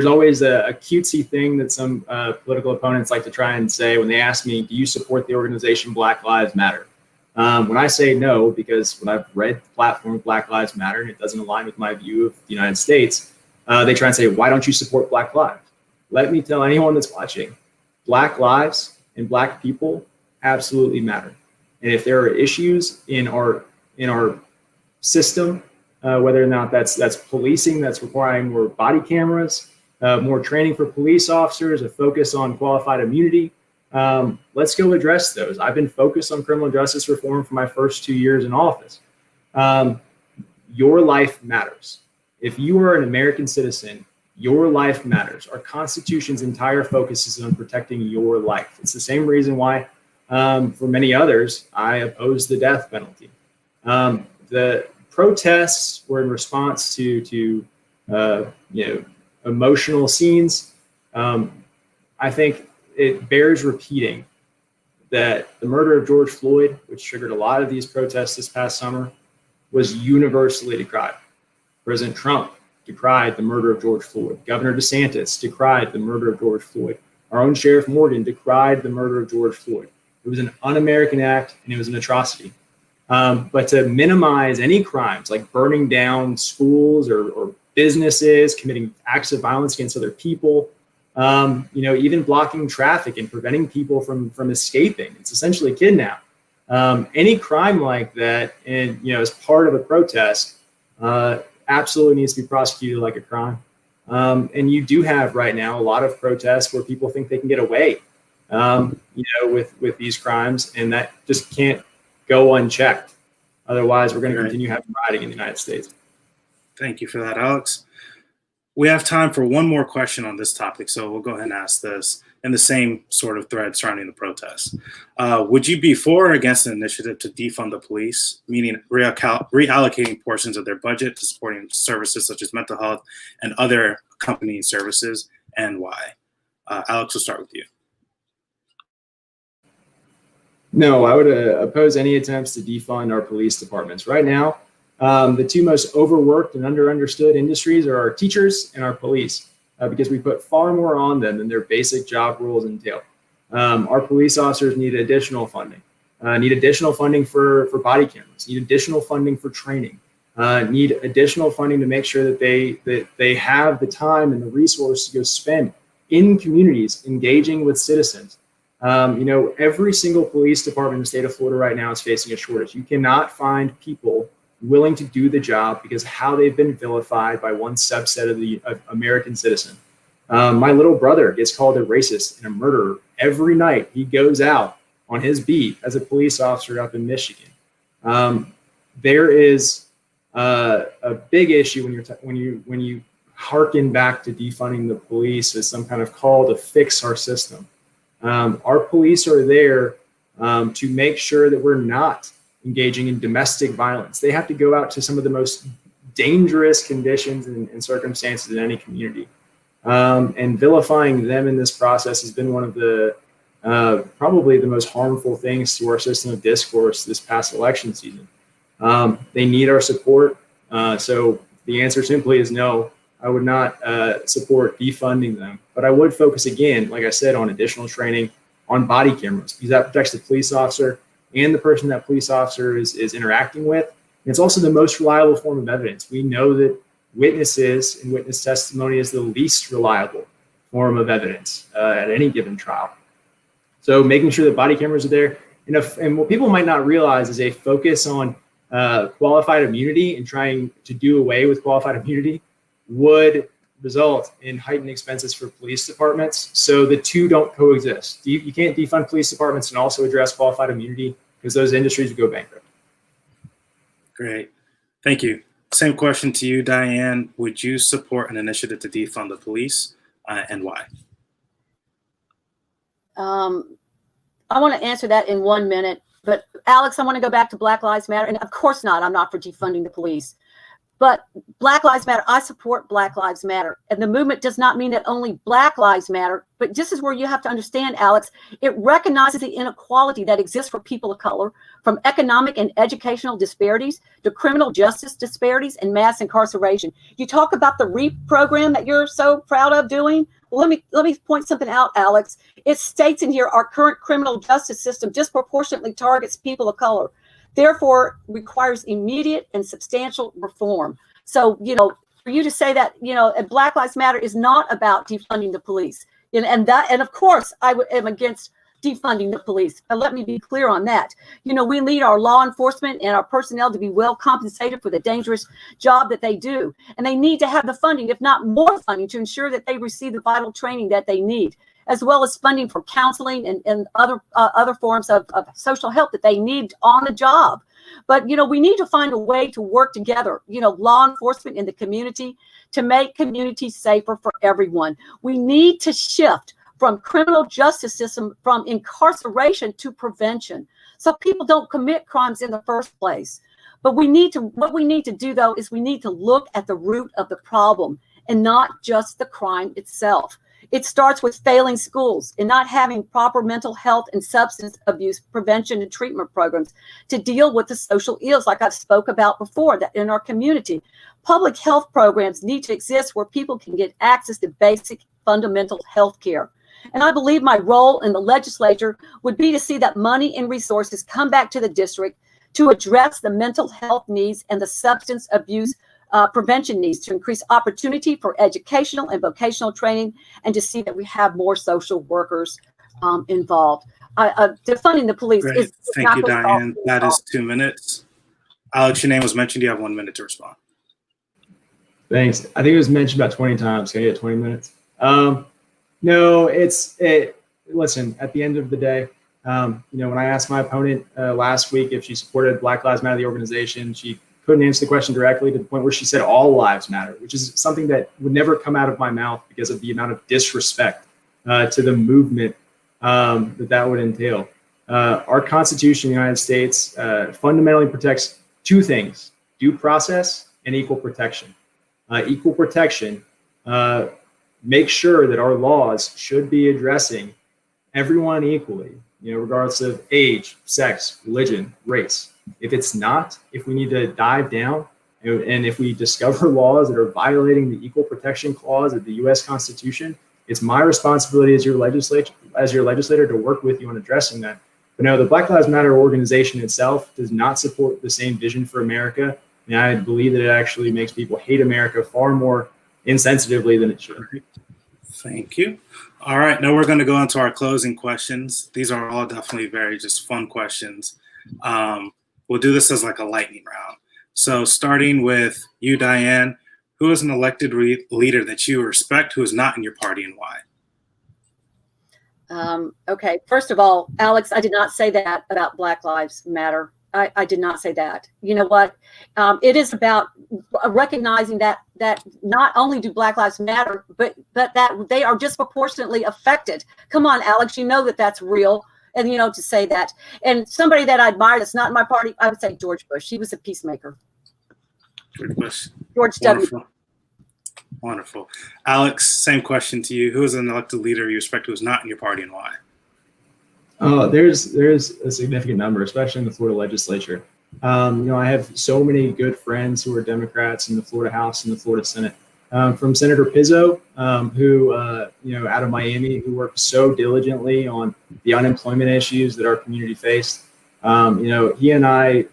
always a cutesy thing that some political opponents like to try and say when they ask me, do you support the organization Black Lives Matter? When I say no, because when I've read the platform of Black Lives Matter and it doesn't align with my view of the United States, they try and say, why don't you support Black lives? Let me tell anyone that's watching, Black lives and Black people absolutely matter. And if there are issues in our system, whether or not that's policing, that's requiring more body cameras, more training for police officers, a focus on qualified immunity, let's go address those. I've been focused on criminal justice reform for my first 2 years in office. Your life matters. If you are an American citizen, your life matters. Our Constitution's entire focus is on protecting your life. It's the same reason why, for many others, I oppose the death penalty. The protests were in response to emotional scenes. I think it bears repeating that the murder of George Floyd, which triggered a lot of these protests this past summer, was universally decried. President Trump decried the murder of George Floyd. Governor DeSantis decried the murder of George Floyd. Our own Sheriff Morgan decried the murder of George Floyd. It was an un-American act and it was an atrocity. But to minimize any crimes like burning down schools or businesses, committing acts of violence against other people, even blocking traffic and preventing people from escaping. It's essentially kidnap. Any crime like that, and as part of a protest, absolutely needs to be prosecuted like a crime. And you do have right now a lot of protests where people think they can get away, with these crimes, and that just can't go unchecked. Otherwise, we're going to continue having rioting in the United States. Thank you for that, Alex. We have time for one more question on this topic, so we'll go ahead and ask this in the same sort of thread surrounding the protests. Would you be for or against an initiative to defund the police, meaning reallocating portions of their budget to supporting services such as mental health and other accompanying services, and why? Alex, we'll start with you. No, I would oppose any attempts to defund our police departments. Right now, the two most overworked and understood industries are our teachers and our police, because we put far more on them than their basic job roles entail. Our police officers need additional funding, for body cameras, need additional funding for training, need additional funding to make sure that they have the time and the resource to go spend in communities, engaging with citizens. Every single police department in the state of Florida right now is facing a shortage. You cannot find people willing to do the job because of how they've been vilified by one subset of the American citizen. My little brother gets called a racist and a murderer every night he goes out on his beat as a police officer up in Michigan. There is a big issue when you harken back to defunding the police as some kind of call to fix our system. Our police are there to make sure that we're not engaging in domestic violence. They have to go out to some of the most dangerous conditions and circumstances in any community. And vilifying them in this process has been one of the probably the most harmful things to our system of discourse this past election season. They need our support. So the answer simply is no. I would not support defunding them, but I would focus again, like I said, on additional training on body cameras, because that protects the police officer and the person that police officer is interacting with. And it's also the most reliable form of evidence. We know that witnesses and witness testimony is the least reliable form of evidence at any given trial. So making sure that body cameras are there. And what people might not realize is a focus on qualified immunity and trying to do away with qualified immunity would result in heightened expenses for police departments. So the two don't coexist. You can't defund police departments and also address qualified immunity because those industries would go bankrupt. Great. Thank you. Same question to you, Dianne. Would you support an initiative to defund the police and why? I want to answer that in 1 minute. But Alex, I want to go back to Black Lives Matter. And of course not, I'm not for defunding the police. But Black Lives Matter, I support Black Lives Matter. And the movement does not mean that only Black Lives Matter, but this is where you have to understand, Alex, it recognizes the inequality that exists for people of color, from economic and educational disparities to criminal justice disparities and mass incarceration. You talk about the REAP program that you're so proud of doing. Well, let me point something out, Alex. It states in here, our current criminal justice system disproportionately targets people of color, therefore requires immediate and substantial reform. So, for you to say that, Black Lives Matter is not about defunding the police. And of course, I am against defunding the police. But let me be clear on that. We need our law enforcement and our personnel to be well compensated for the dangerous job that they do. And they need to have the funding, if not more funding, to ensure that they receive the vital training that they need, as well as funding for counseling and other forms of social help that they need on the job. But, we need to find a way to work together, law enforcement in the community, to make communities safer for everyone. We need to shift from criminal justice system, from incarceration to prevention, so people don't commit crimes in the first place. But what we need to do, though, is we need to look at the root of the problem and not just the crime itself. It starts with failing schools and not having proper mental health and substance abuse prevention and treatment programs to deal with the social ills, like I've spoke about before, that in our community. Public health programs need to exist where people can get access to basic fundamental health care. And I believe my role in the legislature would be to see that money and resources come back to the district to address the mental health needs and the substance abuse prevention needs, to increase opportunity for educational and vocational training, and to see that we have more social workers involved. Defunding the police is Thank you, Dianne. That is 2 minutes. Alex, your name was mentioned. You have 1 minute to respond. Thanks. I think it was mentioned about 20 times. Can I get 20 minutes? No, listen, at the end of the day, when I asked my opponent last week if she supported Black Lives Matter, the organization, she couldn't answer the question directly, to the point where she said all lives matter, which is something that would never come out of my mouth because of the amount of disrespect to the movement that would entail. Our Constitution in the United States fundamentally protects two things: due process and equal protection. Equal protection makes sure that our laws should be addressing everyone equally, regardless of age, sex, religion, race. If it's not, if we need to dive down, and if we discover laws that are violating the equal protection clause of the U.S. Constitution, it's my responsibility as your legislator to work with you on addressing that. But no, the Black Lives Matter organization itself does not support the same vision for America. And I believe that it actually makes people hate America far more insensitively than it should. Thank you. All right, now we're going to go into our closing questions. These are all definitely very just fun questions. We'll do this as like a lightning round. So starting with you, Dianne, who is an elected leader that you respect who is not in your party and why? Okay, first of all, Alex, I did not say that about Black Lives Matter. I did not say that. You know what? It is about recognizing that not only do Black Lives Matter, but that they are disproportionately affected. Come on, Alex, you know that that's real. And, you know, to say that. And somebody that I admire that's not in my party, I would say George Bush. He was a peacemaker. George Bush. George W. Wonderful. Wonderful. Alex, same question to you. Who is an elected leader you respect who is not in your party and why? There's a significant number, especially in the Florida legislature. I have so many good friends who are Democrats in the Florida House and the Florida Senate. From Senator Pizzo, who, out of Miami, who worked so diligently on the unemployment issues that our community faced. He and I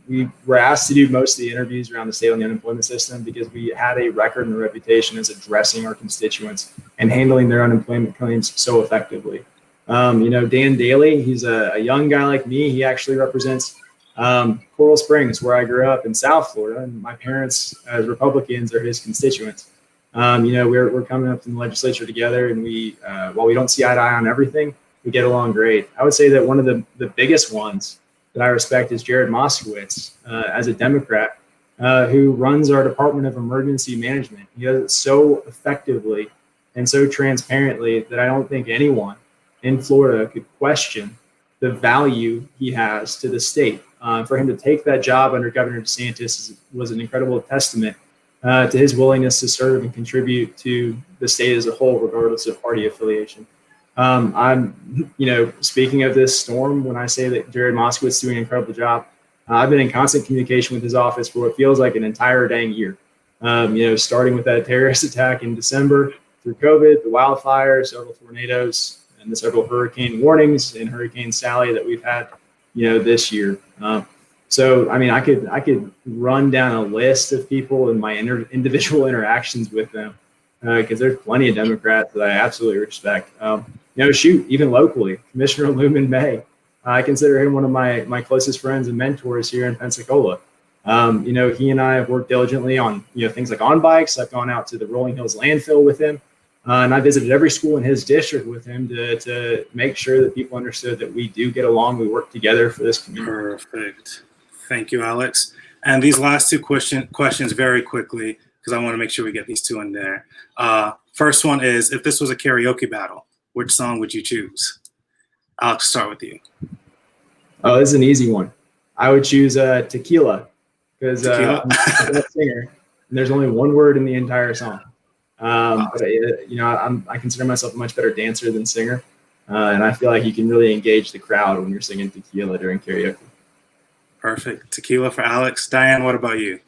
we were asked to do most of the interviews around the state on the unemployment system because we had a record and a reputation as addressing our constituents and handling their unemployment claims so effectively. Dan Daly, he's a young guy like me. He actually represents Coral Springs, where I grew up in South Florida, and my parents, as Republicans, are his constituents. We're coming up in the legislature together, and we, while we don't see eye to eye on everything, we get along great. I would say that one of the biggest ones that I respect is Jared Moskowitz, as a Democrat, who runs our Department of Emergency Management. He does it so effectively and so transparently that I don't think anyone in Florida could question the value he has to the state. For him to take that job under Governor DeSantis was an incredible testament to his willingness to serve and contribute to the state as a whole, regardless of party affiliation. I'm, speaking of this storm, when I say that Jared Moskowitz is doing an incredible job, I've been in constant communication with his office for what feels like an entire dang year. Starting with that terrorist attack in December, through COVID, the wildfires, several tornadoes, and the several hurricane warnings and Hurricane Sally that we've had, this year. I could run down a list of people in my individual interactions with them, because there's plenty of Democrats that I absolutely respect. Even locally, Commissioner Lumen May, I consider him one of my closest friends and mentors here in Pensacola. He and I have worked diligently on, things like on bikes. I've gone out to the Rolling Hills landfill with him. And I visited every school in his district with him to make sure that people understood that we do get along. We work together for this community. Perfect. Thank you, Alex. And these last two questions very quickly, because I want to make sure we get these two in there. First one is, if this was a karaoke battle, which song would you choose? Alex, start with you. Oh, this is an easy one. I would choose Tequila, because I'm a singer, and there's only one word in the entire song. But I consider myself a much better dancer than singer, and I feel like you can really engage the crowd when you're singing Tequila during karaoke. Perfect. Tequila for Alex. Dianne, what about you?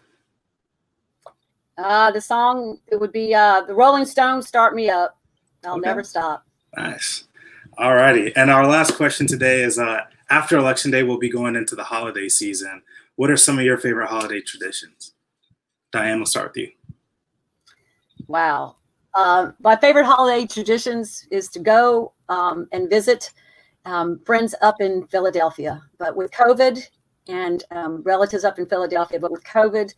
The song, it would be the Rolling Stones, "Start Me Up." I'll never stop. Nice. All righty. And our last question today is, after Election Day, we'll be going into the holiday season. What are some of your favorite holiday traditions? Dianne, we'll start with you. Wow. My favorite holiday traditions is to go and visit friends up in Philadelphia. But with COVID and relatives up in Philadelphia, but with COVID,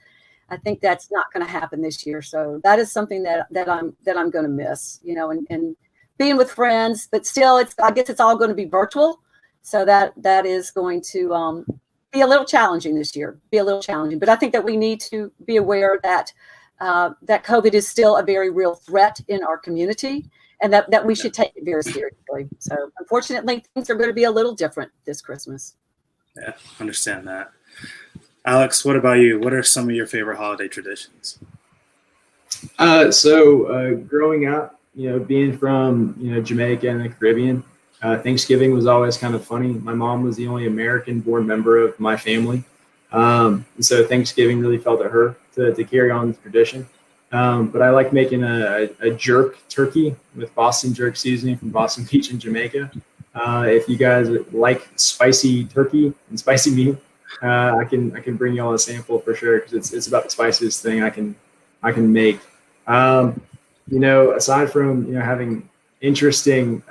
I think that's not going to happen this year. So that is something that I'm going to miss, and being with friends. But still, I guess it's all going to be virtual. So that is going to be a little challenging this year. But I think that we need to be aware that that COVID is still a very real threat in our community, and that we should take it very seriously. So unfortunately, things are going to be a little different this Christmas. Yeah, understand that. Alex, what about you? What are some of your favorite holiday traditions? Growing up, being from, Jamaica and the Caribbean, Thanksgiving was always kind of funny. My mom was the only American-born member of my family. And so Thanksgiving really felt at her to carry on the tradition. But I like making a jerk turkey with Boston jerk seasoning from Boston Beach in Jamaica. If you guys like spicy turkey and spicy meat, I can bring you all a sample for sure, because it's about the spiciest thing I can make. aside from, having interesting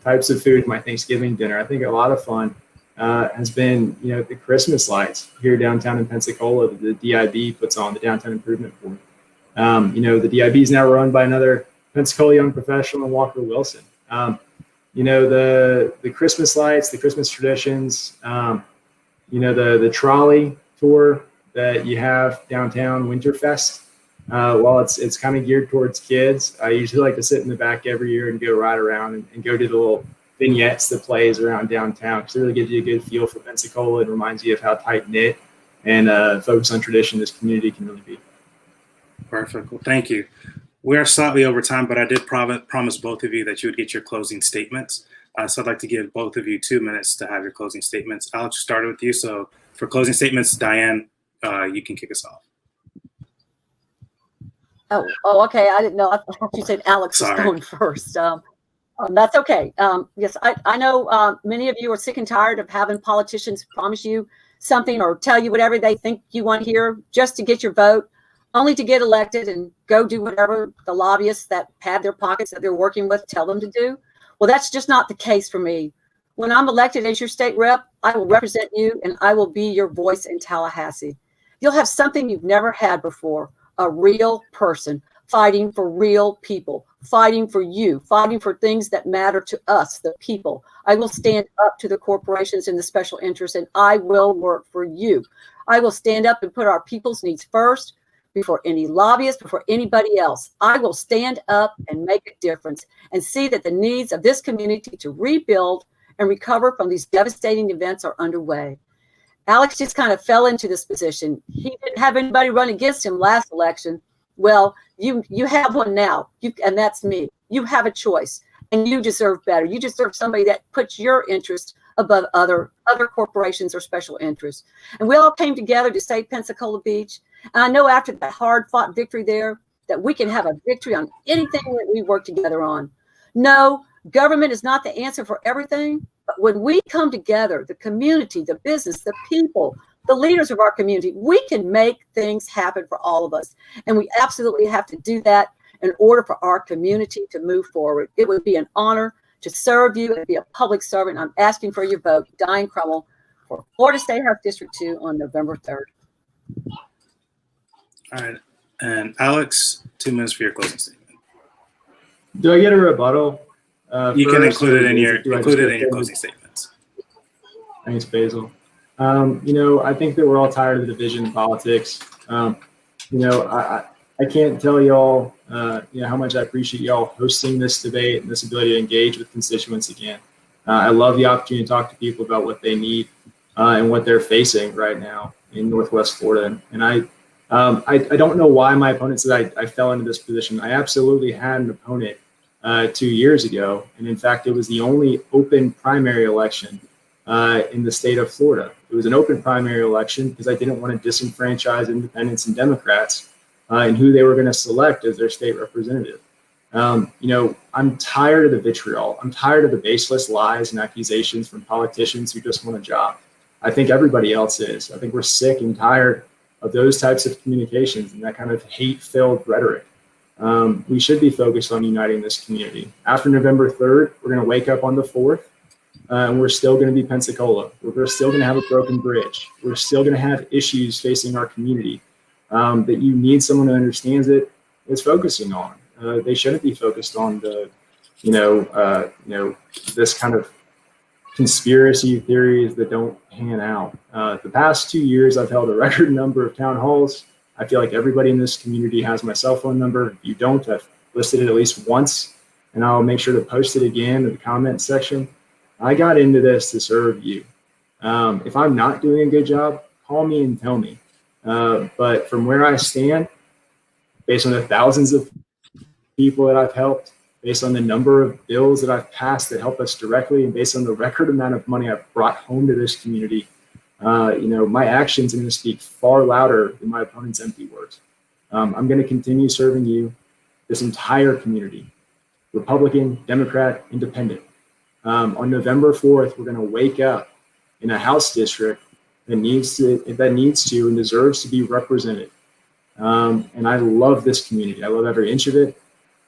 types of food at my Thanksgiving dinner, I think a lot of fun has been, the Christmas lights here downtown in Pensacola that the DIB puts on, the Downtown Improvement Board. The DIB is now run by another Pensacola Young Professional and Walker Wilson. The Christmas lights, the Christmas traditions, the trolley tour that you have downtown, Winterfest. While it's kind of geared towards kids, I usually like to sit in the back every year and go ride around and go do the little vignettes that plays around downtown, because it really gives you a good feel for Pensacola and reminds you of how tight knit and focused on tradition this community can really be. Perfect. Well, thank you. We are slightly over time, but I did promise both of you that you would get your closing statements. So I'd like to give both of you 2 minutes to have your closing statements. Alex, started with you. So for closing statements, Dianne, you can kick us off. Oh, okay. I didn't know. I thought you said Alex was going first. That's okay. Yes, I know many of you are sick and tired of having politicians promise you something or tell you whatever they think you want to hear just to get your vote, only to get elected and go do whatever the lobbyists that pad their pockets that they're working with tell them to do. Well, that's just not the case for me. When I'm elected as your state rep, I will represent you and I will be your voice in Tallahassee. You'll have something you've never had before, a real person fighting for real people, fighting for you, fighting for things that matter to us, the people. I will stand up to the corporations and the special interests, and I will work for you. I will stand up and put our people's needs first before any lobbyist, before anybody else. I will stand up and make a difference and see that the needs of this community to rebuild and recover from these devastating events are underway. Alex just kind of fell into this position. He didn't have anybody run against him last election. Well, you have one now, and that's me. You have a choice, and you deserve better. You deserve somebody that puts your interest above other corporations or special interests. And we all came together to save Pensacola Beach. And I know after that hard-fought victory there that we can have a victory on anything that we work together on. No, government is not the answer for everything, but when we come together, the community, the business, the people, the leaders of our community, we can make things happen for all of us. And we absolutely have to do that in order for our community to move forward. It would be an honor to serve you and be a public servant. I'm asking for your vote, Dianne Krumel, for Florida State House District 2 on November 3rd. All right. And Alex, 2 minutes for your closing statement. Do I get a rebuttal? You can include it in your closing statements. Thanks, Basil. I think that we're all tired of the division in politics. I can't tell y'all, how much I appreciate y'all hosting this debate and this ability to engage with constituents again. I love the opportunity to talk to people about what they need and what they're facing right now in Northwest Florida. And I don't know why my opponent said I fell into this position. I absolutely had an opponent 2 years ago. And in fact, it was the only open primary election in the state of Florida. It was an open primary election because I didn't want to disenfranchise independents and Democrats and who they were going to select as their state representative. I'm tired of the vitriol. I'm tired of the baseless lies and accusations from politicians who just want a job. I think everybody else is. I think we're sick and tired of those types of communications and that kind of hate-filled rhetoric. We should be focused on uniting this community. After November 3rd, we're going to wake up on the 4th. And we're still going to be Pensacola. We're still going to have a broken bridge. We're still going to have issues facing our community that you need someone who understands it is focusing on. They shouldn't be focused on the, this kind of conspiracy theories that don't pan out. The past 2 years, I've held a record number of town halls. I feel like everybody in this community has my cell phone number. If you don't, I've listed it at least once, and I'll make sure to post it again in the comment section. I got into this to serve you. If I'm not doing a good job, call me and tell me. But from where I stand, based on the thousands of people that I've helped, based on the number of bills that I've passed that help us directly, and based on the record amount of money I've brought home to this community, my actions are going to speak far louder than my opponent's empty words. I'm going to continue serving you, this entire community, Republican, Democrat, Independent. On November 4th, we're going to wake up in a House district that needs to and deserves to be represented. And I love this community. I love every inch of it.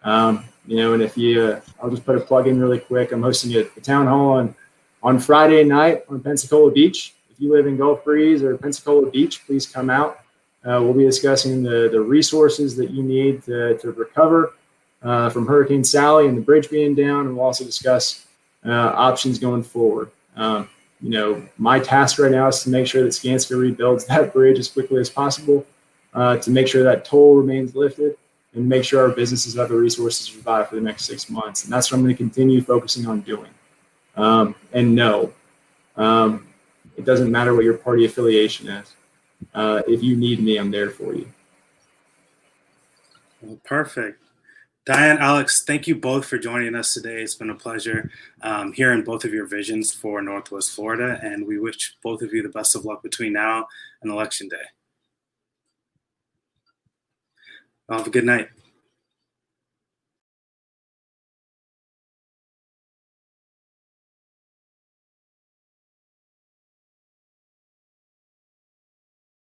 And if I'll just put a plug in really quick. I'm hosting a town hall on Friday night on Pensacola Beach. If you live in Gulf Breeze or Pensacola Beach, please come out. We'll be discussing the resources that you need to recover from Hurricane Sally and the bridge being down. And we'll also discuss options going forward. My task right now is to make sure that Skanska rebuilds that bridge as quickly as possible, to make sure that toll remains lifted, and make sure our businesses have the resources to survive for the next 6 months. And that's what I'm going to continue focusing on doing. And no, it doesn't matter what your party affiliation is. If you need me, I'm there for you. Well, perfect. Dianne, Alex, thank you both for joining us today. It's been a pleasure hearing both of your visions for Northwest Florida, and we wish both of you the best of luck between now and Election Day. Well, have a good night.